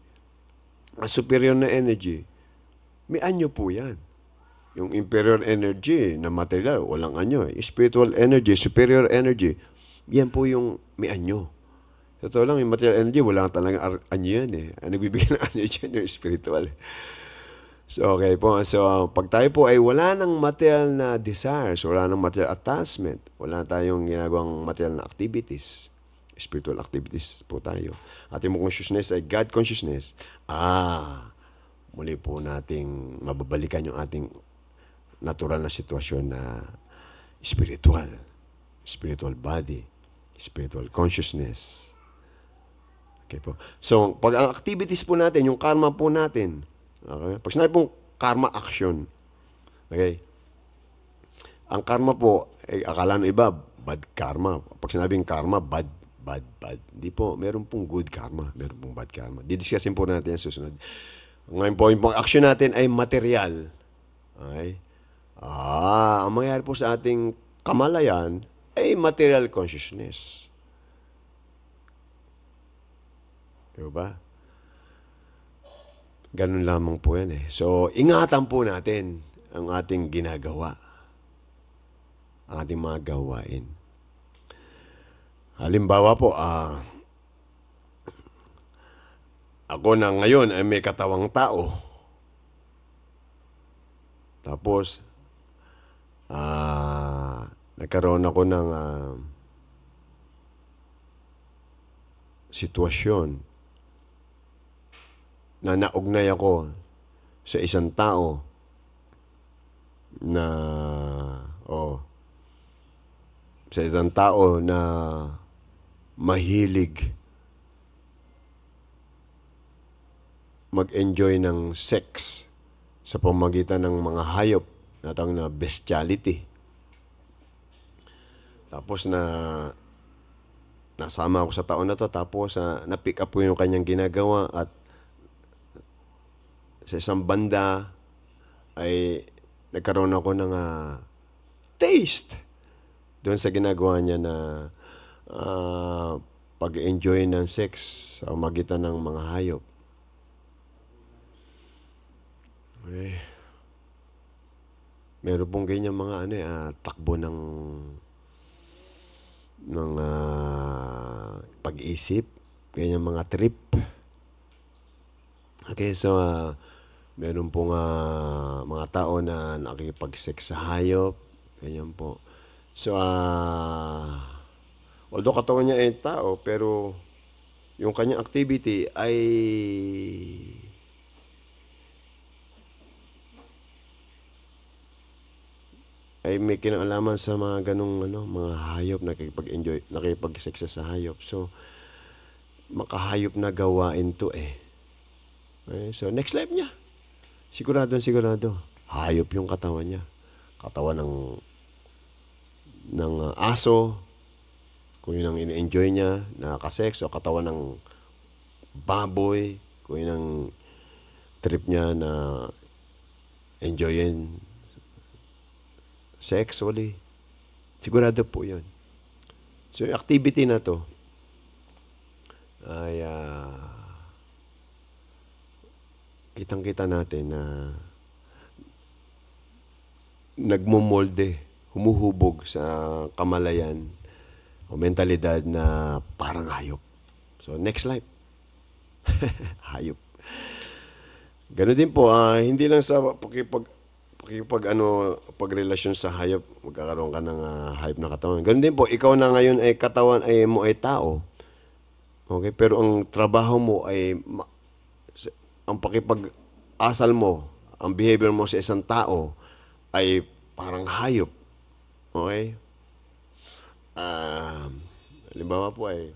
superior na energy, may anyo po yan. Yung inferior energy na material, walang anyo. Spiritual energy, superior energy, yan po yung may anyo. Totoo lang, yung material energy, wala talagang anyo yan eh. Nagbibigay ng anyo dyan, yung spiritual. So, okay po. So, pag tayo po ay wala ng material na desires, wala ng material attachment, wala tayong ginagawang material na activities, spiritual activities po tayo. Ating consciousness ay God consciousness. Muli po nating mababalikan yung ating natural na sitwasyon na spiritual body, spiritual consciousness. Okay po. So, pag ang activities po natin, yung karma po natin, okay? Pag sinabi pong karma action, okay? Ang karma po, akala ng iba, bad karma. Pag sinabing karma, bad. Hindi po, meron pong good karma, meron pong bad karma. Didiscussin po natin yan susunod. Ngayon po, yung pang action natin ay material. Okay? Ang mangyayari po sa ating kamalayan ay material consciousness. Diba? Ganun lamang po yan eh. So, ingatan po natin ang ating ginagawa. Ang ating mga gawain. Halimbawa po, ako na ngayon ay may katawang tao. Tapos, nagkaroon ako ng sitwasyon na naugnay ako sa isang tao na mahilig mag-enjoy ng sex sa pamamagitan ng mga hayop na tawag na bestiality. Tapos nasama ako sa tao na to, tapos na-pick up ko yung kanyang ginagawa at sa isang banda ay nagkaroon ako ng taste doon sa ginagawa niya na pag-enjoy ng sex sa magitan ng mga hayop. Okay. Meron pong ganyan mga takbo ng pag-isip, ganyan mga trip. Okay, so meron pong mga tao na nakikipag-sex sa hayop, ganyan po. So, Although katawan niya ay tao, pero yung kanyang activity ay may kinalaman sa mga ganong mga hayop na nakikipag-sex sa hayop. So, makahayop na gawain to eh. Okay? So, next life niya. Sigurado. Hayop yung katawan niya. Katawan ng aso, kung yun ang in-enjoy niya, nakaka-sex, o katawan ng baboy, kung yun ang trip niya na enjoyin sexually. Sigurado po yun. So, yung activity na to ay kitang-kita natin na nagmumolde, humuhubog sa kamalayan o mentalidad na parang hayop. So, next life. Hayop. Ganun din po, hindi lang sa pagrelasyon sa hayop, magkakaroon ka ng hayop na katawan. Ganun din po, ikaw na ngayon ay katawan mo ay tao. Okay, pero ang trabaho mo ay ang pakipag-asal mo, ang behavior mo sa isang tao ay parang hayop. Okay? Halimbawa po ay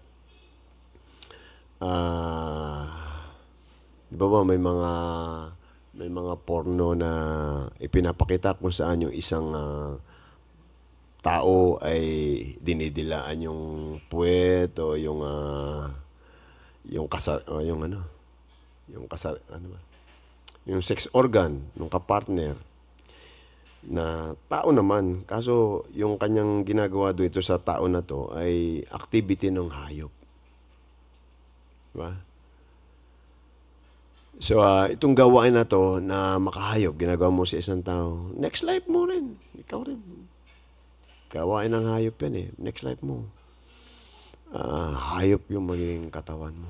di ba may mga porno na ipinapakita kung saan yung isang tao ay dinidilaan yung puwet o yung sex organ ng kapartner na tao naman. Kaso yung kanyang ginagawa doon ito sa tao na to ay activity ng hayop. Diba? So, itong gawain na to na makahayop, ginagawa mo sa isang tao, next life mo rin. Ikaw rin. Gawain ng hayop yan eh. Next life mo. Hayop yung magiging katawan mo.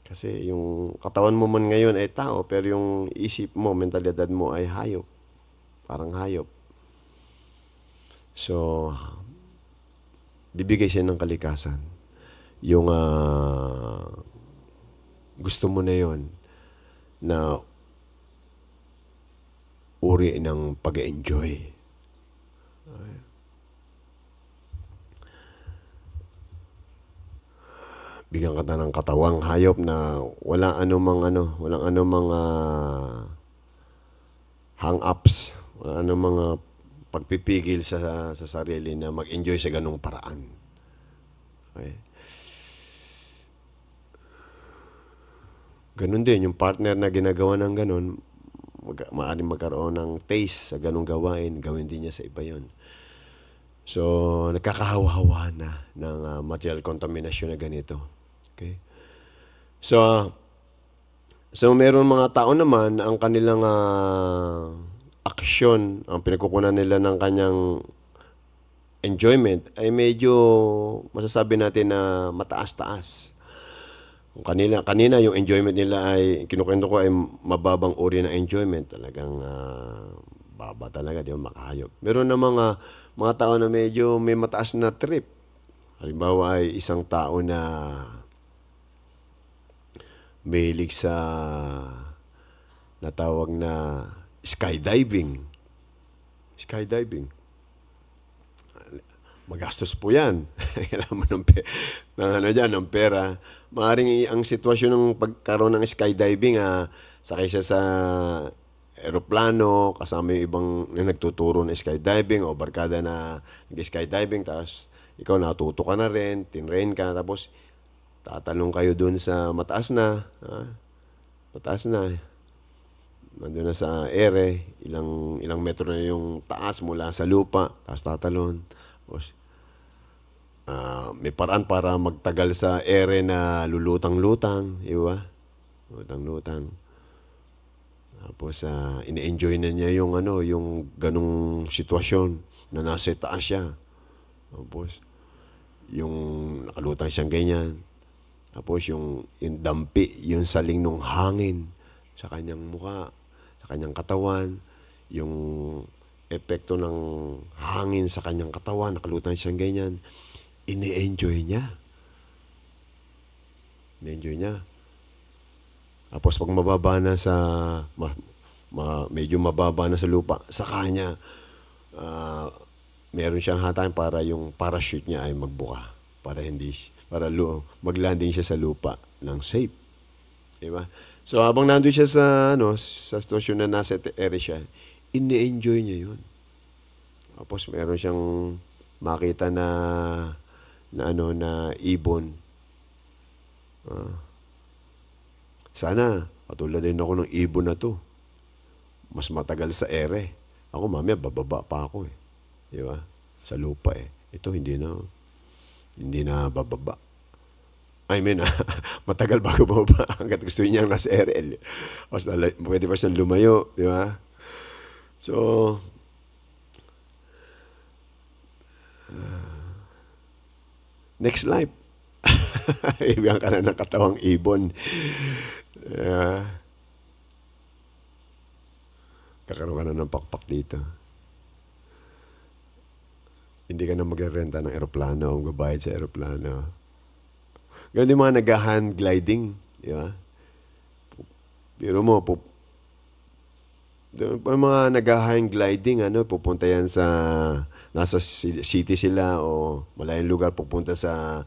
Kasi yung katawan mo man ngayon ay tao, pero yung isip mo, mentalidad mo ay hayop. Parang hayop. So, bibigay siya ng kalikasan. Yung gusto mo na yon na uri ng pag-enjoy. Bigyan ka ng katawang hayop na walang anumang hang-ups, walang anumang pagpipigil sa sarili na mag-enjoy sa ganung paraan. Okay? Ganun din, yung partner na ginagawa ng ganun, maaaring magkaroon ng taste sa ganung gawain, gawin din niya sa iba yun. So, nagkakahawa-hawa na ng material contamination na ganito. Okay? So meron mga tao naman, ang kanilang aksyon, ang pinagkukunan nila ng kanyang enjoyment, ay medyo masasabi natin na mataas-taas. Kung kanina yung enjoyment nila ay, kinukwento ko ay mababang uri ng enjoyment. Talagang baba talaga, di ba, makahayop. Meron na mga tao na medyo may mataas na trip. Halimbawa ay isang tao na mahilig sa natawag na skydiving. Skydiving. Magastos po yan. Kailangan mo ng pera. Maaring ang sitwasyon ng pagkaroon ng skydiving, sakay siya sa aeroplano, kasama yung ibang nagtuturo ng skydiving o barkada na nag-skydiving, tapos ikaw natuto ka na rin, tinrain ka, tapos tatalong kayo dun sa mataas na. Nandun na sa ere, ilang metro na yung taas mula sa lupa, tapos tatalon. Tapos, may paraan para magtagal sa ere na lulutang-lutang, di ba? Lutang-lutang. Tapos, ine-enjoy na niya yung ganung sitwasyon na nasa taas siya. Tapos, yung nakalutang siyang ganyan. Tapos, yung dampi, yung saling nung hangin sa kanyang mukha, sa kanyang katawan, yung epekto ng hangin sa kanyang katawan, nakalutang siyang ganyan, ini-enjoy niya. Ini-enjoy niya. Tapos pag mababa na sa, medyo mababa na sa lupa, sa kanya, meron siyang hatakin para yung parachute niya ay magbuka. Para maglanding siya sa lupa ng safe. Diba? So habang nandun siya sa sitwasyon na nasa ere siya, ini-enjoy niya yun. Tapos meron siyang makita na ibon. Sana, katulad din ako ng ibon na to. Mas matagal sa ere. Ako mamaya bababa pa ako eh. Di ba? Sa lupa eh. Ito hindi na bababa. I mean, matagal bago bababa hanggat gusto niya nasa ere. Pwede pa siyang lumayo. Di ba? So, next life. Ibigyan ka na ng katawang ibon. Kakaroon ka na ng pakpak dito. Hindi ka na magrerenta ng eroplano o magbabayad sa eroplano. Ganun yung mga nag-hand gliding. Di ba? Biro mo, mga nag-hand gliding, pupunta yan nasa city sila o malayong lugar, pupunta sa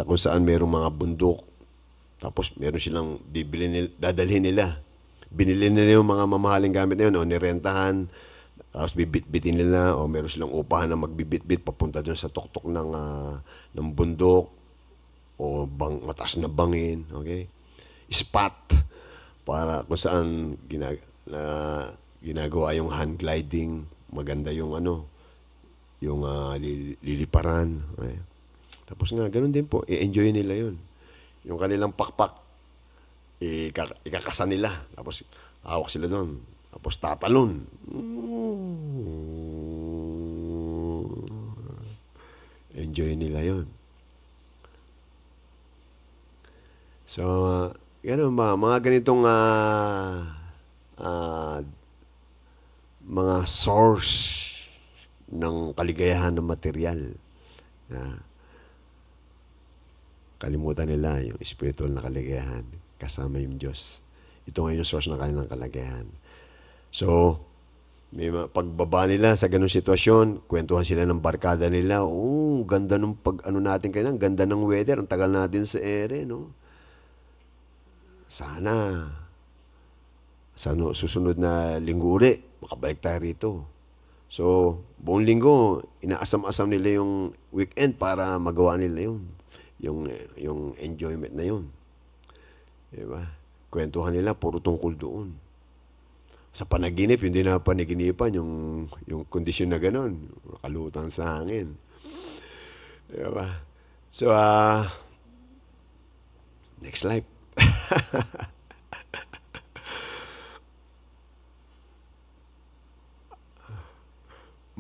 kung saan mayroong mga bundok. Tapos meron silang dadalhin nila. Binili nila yung mga mamahaling gamit na yun o nirentahan. Tapos bibit-bitin nila o meron silang upahan na magbibit-bit papunta doon sa tuktok ng bundok o mataas na bangin. Okay? Spot para kung saan ginagawa yung hand gliding. Maganda yung yung liliparan. Okay? Tapos nga, ganun din po. I-enjoy nila yun. Yung kanilang pakpak, ikakasan nila. Tapos, hawak sila doon. Tapos, tatalon. Enjoy nila yun. So, ganun mga ganitong mga source ng kaligayahan ng material. Kalimutan nila yung spiritual na kaligayahan kasama yung Diyos. Ito nga yung source ng kanilang kaligayahan. So, may pagbaba nila sa ganung sitwasyon, kwentuhan sila ng barkada nila. Ganda ng natin kailan, ganda ng weather, ang tagal natin sa ere, no? Sana susunod na linggo ulit, makabalik tayo rito. So, buong linggo, inaasam-asam nila yung weekend para magawa nila yun. Yung enjoyment na yun. Diba? Kwentuhan nila, puro tungkol doon. Sa panaginip, hindi na panaginipan yung kondisyon na gano'n. Makalutang sa hangin. Diba? So, next life.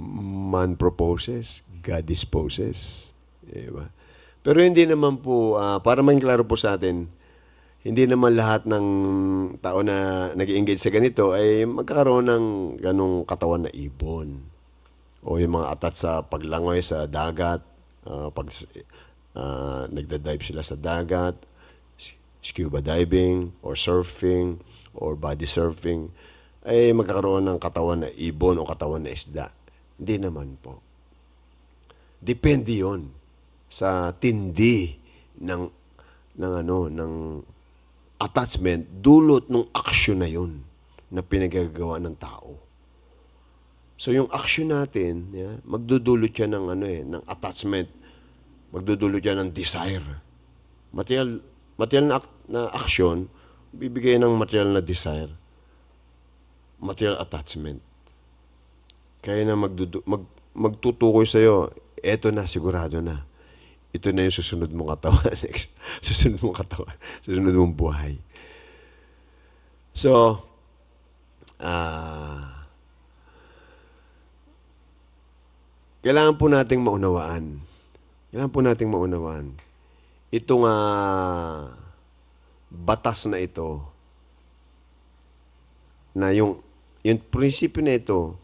Man proposes, God disposes. Diba? Pero hindi naman po, para maging klaro po sa atin, hindi naman lahat ng tao na nag-engage sa ganito ay magkakaroon ng ganong katawan na ibon. O yung mga atat sa paglangoy sa dagat, pag nagda-dive sila sa dagat, scuba diving, or surfing, or body surfing, ay magkakaroon ng katawan na ibon o katawan na isda. Hindi naman po. Depende yon sa tindi ng attachment dulot ng aksyon na yun na pinagagawa ng tao. So yung aksyon natin, magdudulot yan ng attachment, magdudulot yan ng desire. Material na aksyon, bibigay ng material na desire. Material attachment. Kaya na magtutukoy sa'yo, eto na, sigurado na. Ito na yung susunod mong katawan. Susunod mong katawan. Susunod mong buhay. So, kailangan po nating maunawaan. Itong batas na ito, na yung prinsipyo na ito,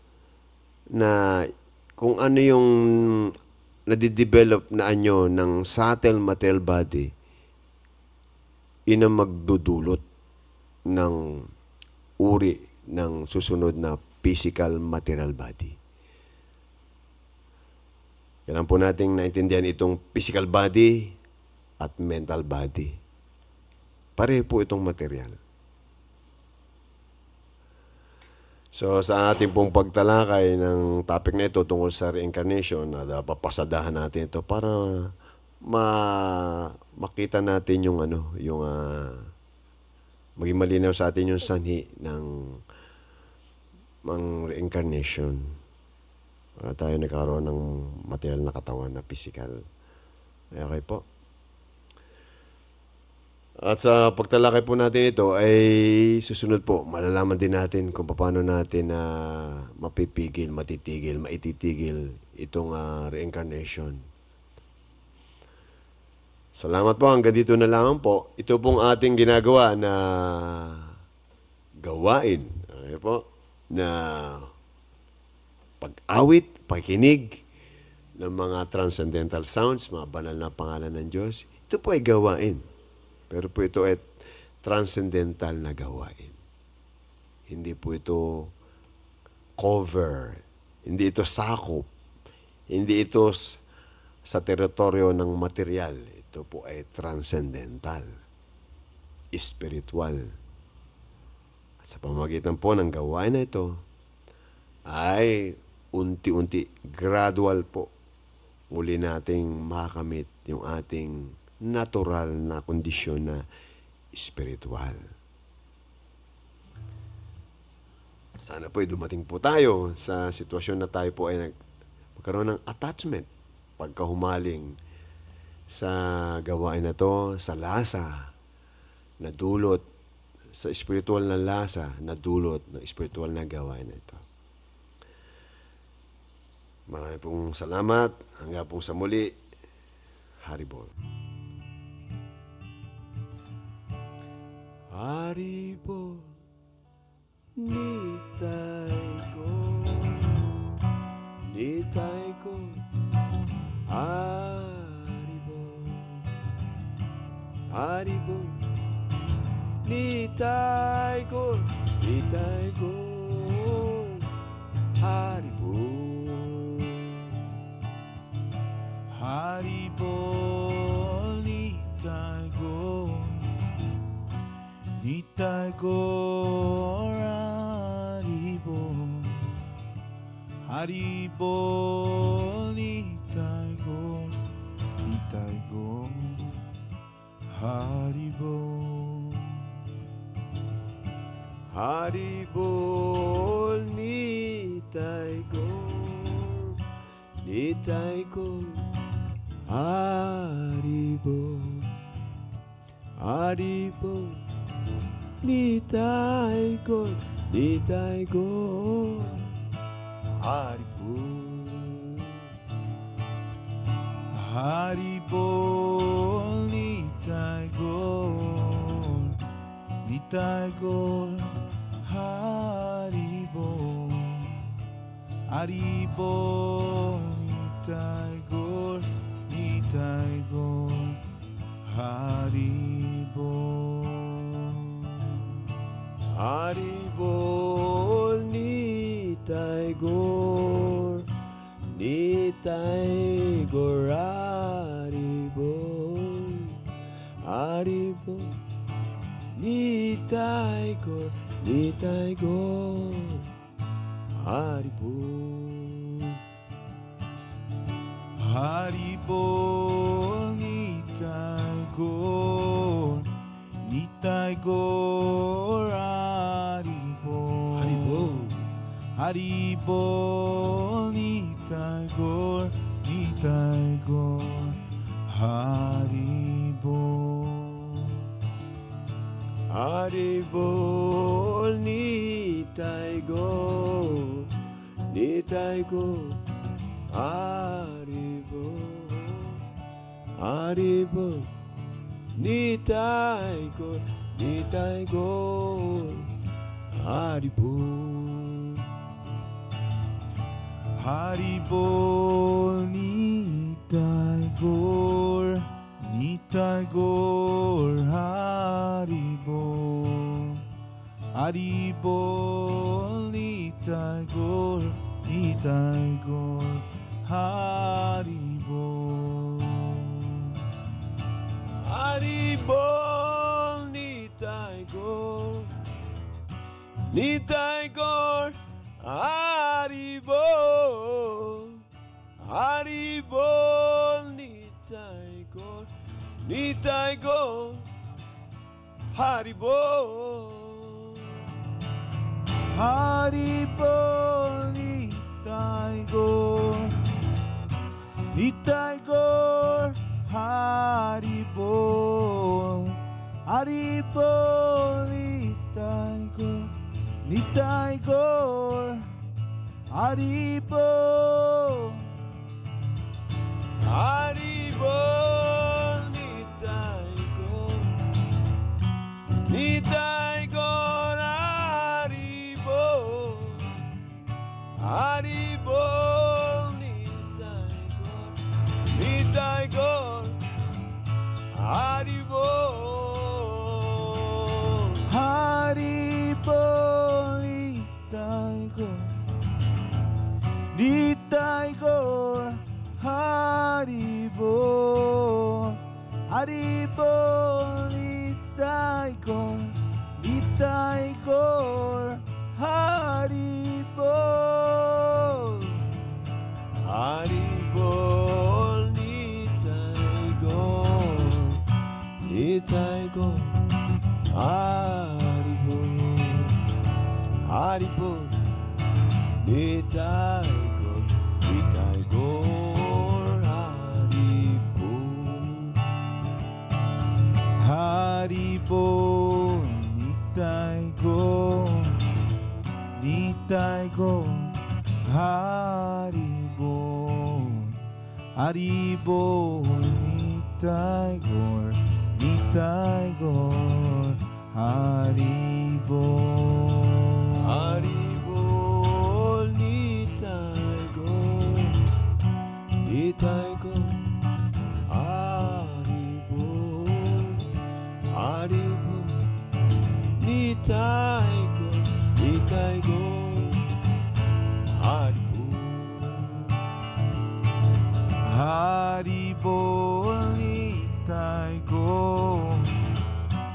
na kung ano yung nadidevelop na anyo ng subtle material body, yun ang magdudulot ng uri ng susunod na physical material body. Kailangan po nating naintindihan itong physical body at mental body. Pareho po itong material. So sa ating pong pagtalakay ng topic na ito tungkol sa reincarnation, papasadahan natin ito para makita natin yung maging malinaw sa atin yung sanhi ng reincarnation. Tayo nagkaroon ng material na katawan na physical. Okay po. At sa pagtalakay po natin ito ay susunod po, malalaman din natin kung paano natin mapipigil, maititigil itong reincarnation. Salamat po, hanggang dito na lang po. Ito pong ating ginagawa na gawain. Okay po? Na pag-awit, pakinig ng mga transcendental sounds, mga banal na pangalan ng Diyos. Ito po ay gawain. Pero po ito ay transcendental na gawain. Hindi po ito cover. Hindi ito sakop. Hindi ito sa teritoryo ng material. Ito po ay transcendental. Spiritual. At sa pamamagitan po ng gawain na ito, ay unti-unti, gradual po, muli nating makamit yung ating natural na kondisyon na spiritual. Sana po ay dumating po tayo sa sitwasyon na tayo po ay magkaroon ng attachment pagkahumaling sa gawain na to, sa lasa na dulot, sa spiritual na lasa na dulot ng spiritual na gawain na ito. Maraming pong salamat. Hanggang po sa muli. Haribol. Haribol, nitay ko, haribol, haribol, nitay ko, haribol, haribol, nitay ko. Nitay ko, haribol, nitay ko, haribol. Haribol, nitay ko, haribol, haribol, nitay ko, haribol. Haribol, nitay ko, haribol, haribol, nitay ko, haribol. Haribol, nitay gor, haribol, haribol, nitay gor, haribol. Haribol, nitay ko, haribol, haribol, nitay ko, haribol. Haribol, nitay gor, haribol, haribol, nitay gor, haribol. Haribol Nitai Gaur, Nitai Gaur, Haribol, Haribol Nitai Gaur, Nitai Gaur, Haribol. Haribol Nitai Gaur, Nitai Gaur, Haribol, Haribol Nitai Gaur, Nitai Gaur, Haribol. Haribol Nitai Gaur, Nitai Gaur, Haribol, Haribol Nitai Gaur, Nitai Gaur, Haribol, Haribol Nitai Gaur, Nitai Gaur, Haribol, Haribol Nitai Gaur, Nitai Gaur, Haribol. Haribol Nitai Gaur, Nitai Gaur, Haribol, Haribol Nitai Gaur, Nitai Gaur, Haribol. Haribol Nitai Gaur, Nitai Gaur, Haribol, Haribol Nitai Gaur, Nitai Gaur, Haribol. Haribol Nitai Gaur, Nitai Gaur, Haribol, Haribol Nitai Gaur, Nitai Gaur, Haribol. Haribol Nitai Gaur, Nitai Gaur, Haribol, Haribol Nitai Gaur, Nitai Gaur, Haribol. Haribol Nitai Gaur,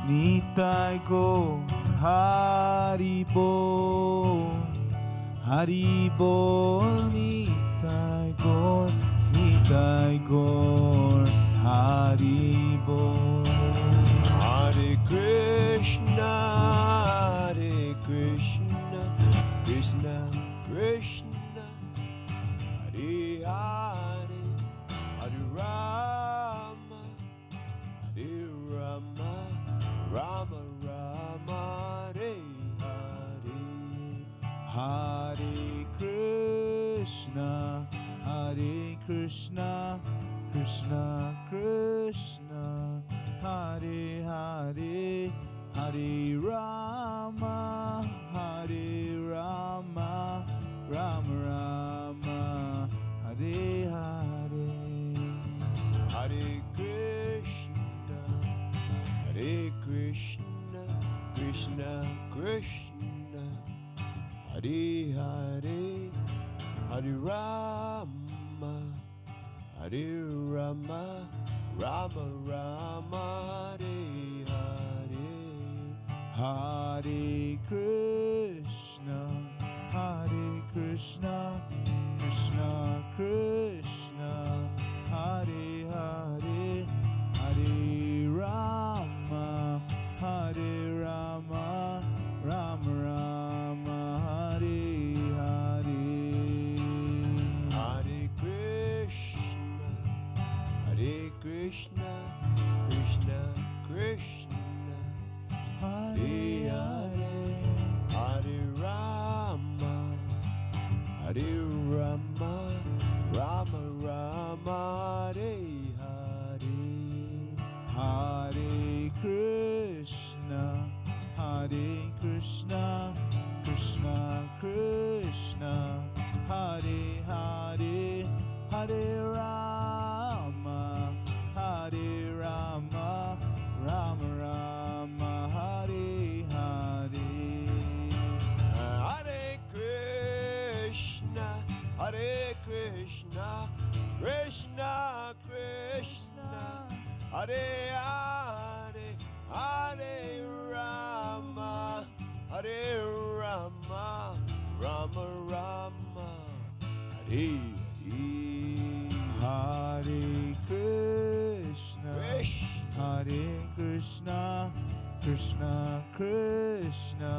Nitai Gaur, Haribol, Haribol Nitai Gaur, Nitai Gaur, Haribol. Hare Krishna, Hare Krishna, Krishna Krishna, Hare Hare, Hare Rama, Hare Rama, Rama Rama, Hare Hare. Hare Krishna, Hare Krishna, Krishna Krishna, Hare Hare, Hare Rama, Hare Rama, Rama Rama, Hare Hare. Hare Krishna, Hare Krishna, Krishna Krishna, Hare Hare, Hare Rama, Hare Rama, Rama Rama, Hare Hare. Hare Krishna, Hare Krishna, Krishna Krishna, Hare Hare, Hare Rama, Hare Rama, Rama Rama, Hare Hare. Hare Krishna, Hare Krishna, Krishna Krishna, Hare Hare, Hare Rama, Hare Rama, Rama Rama, Hare Hare. Hare Krishna, Hare Krishna, Krishna Krishna, Hare Hare. Krishna, Krishna Krishna, Hare Hare, Hare Rama, Hare Rama, Rama Rama, Hare Hare. Hare Krishna, Hare Krishna, Krishna Krishna,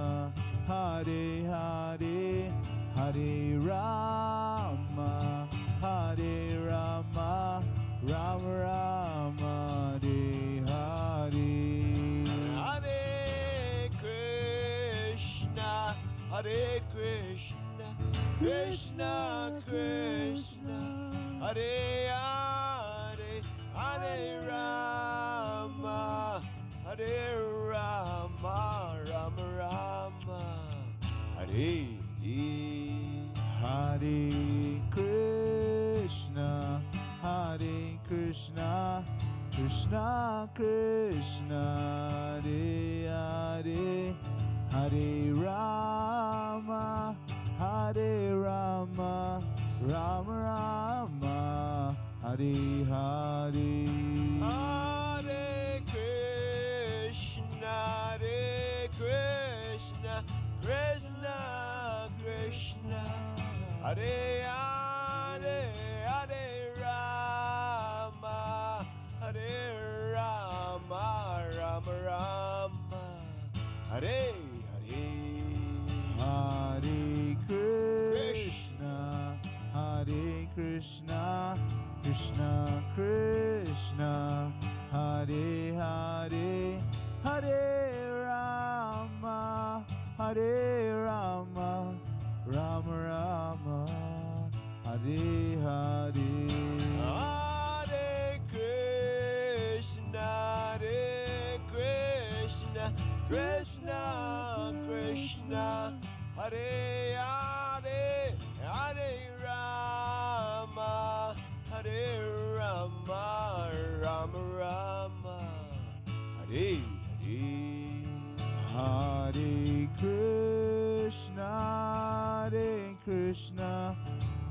Hare Hare, Hare Rama, Hare Rama, Rama Rama, Hare Hare. Hare Krishna, Hare Krishna, Krishna Krishna, Hare Hare, Hare Rama, Hare Rama, Rama Rama, Hare Hare. Hare Krishna, Hare Krishna, Krishna Krishna, Hare Hare, Hare Rama, Hare Rama, Rama Rama, Hare Hare. Hare Krishna, Hare Krishna, Krishna Krishna, Hare Hare, Hare Rama, Hare Rama, Rama Rama, Hare Hare. Hare Krishna, Hare Krishna, Krishna Krishna, Hare Hare, Hare Rama, Hare Rama, Rama Rama, Hare Hare. Hare Krishna, Hare Krishna, Krishna Krishna, Hare Hare, Hare Rama, Hare Rama, Rama Rama, Hare Hare. Hare Krishna, Hare Krishna,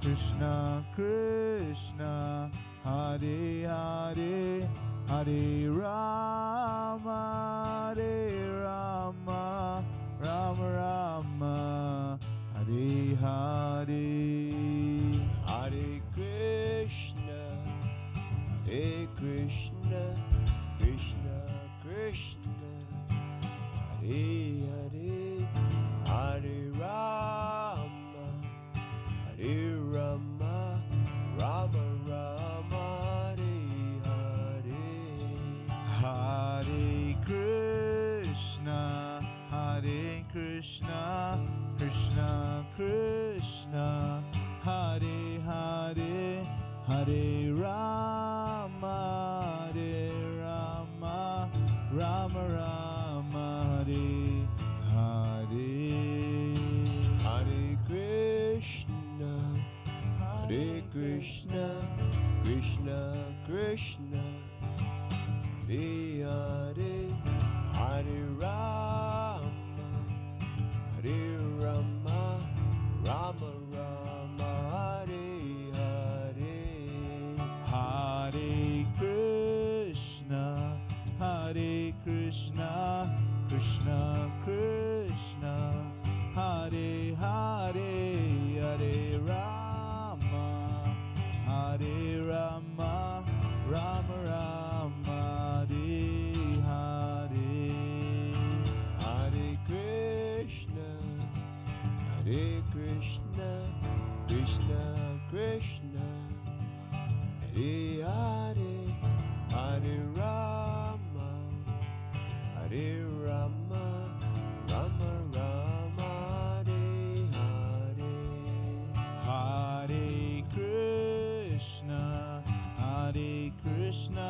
Krishna Krishna, Hare Hare, Hare Rama, Hare Rama, Rama Rama, Hare Hare. Hare Krishna, Hare Krishna, Krishna Krishna, Hare Hare, Hare Rama, Hare Rama, Rama Rama, Hare Hare. Hare Krishna, Hare Krishna, Krishna Krishna, Hare Hare, Hare Rama, Hare Rama, Rama Rama, Hare Hare. Hare Krishna, Hare Krishna, Krishna Krishna, Hare Hare, Hare Rama, Hare Rama, Rama Rama, Hare Hare. Hare Krishna, Hare Krishna, Krishna Krishna, Hare Hare, Hare Rama, Hare Rama, Rama Rama, Hare Hare. Hare Krishna, Hare Krishna, Krishna Krishna, Hare Hare, Hare Rama, Hare Rama, Rama Rama, Hare Hare. Hare Krishna, Hare Krishna,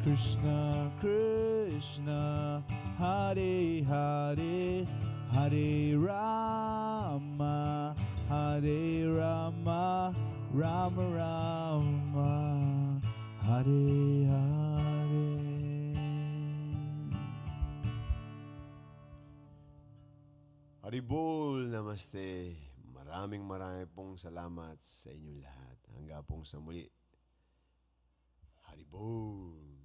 Krishna Krishna, Hare Hare, Hare Rama, Hare Rama, Rama Rama, Hare Hare. Haribol, namaste. Maraming pong salamat sa inyong lahat. Hanggang pong sa muli. Haribol!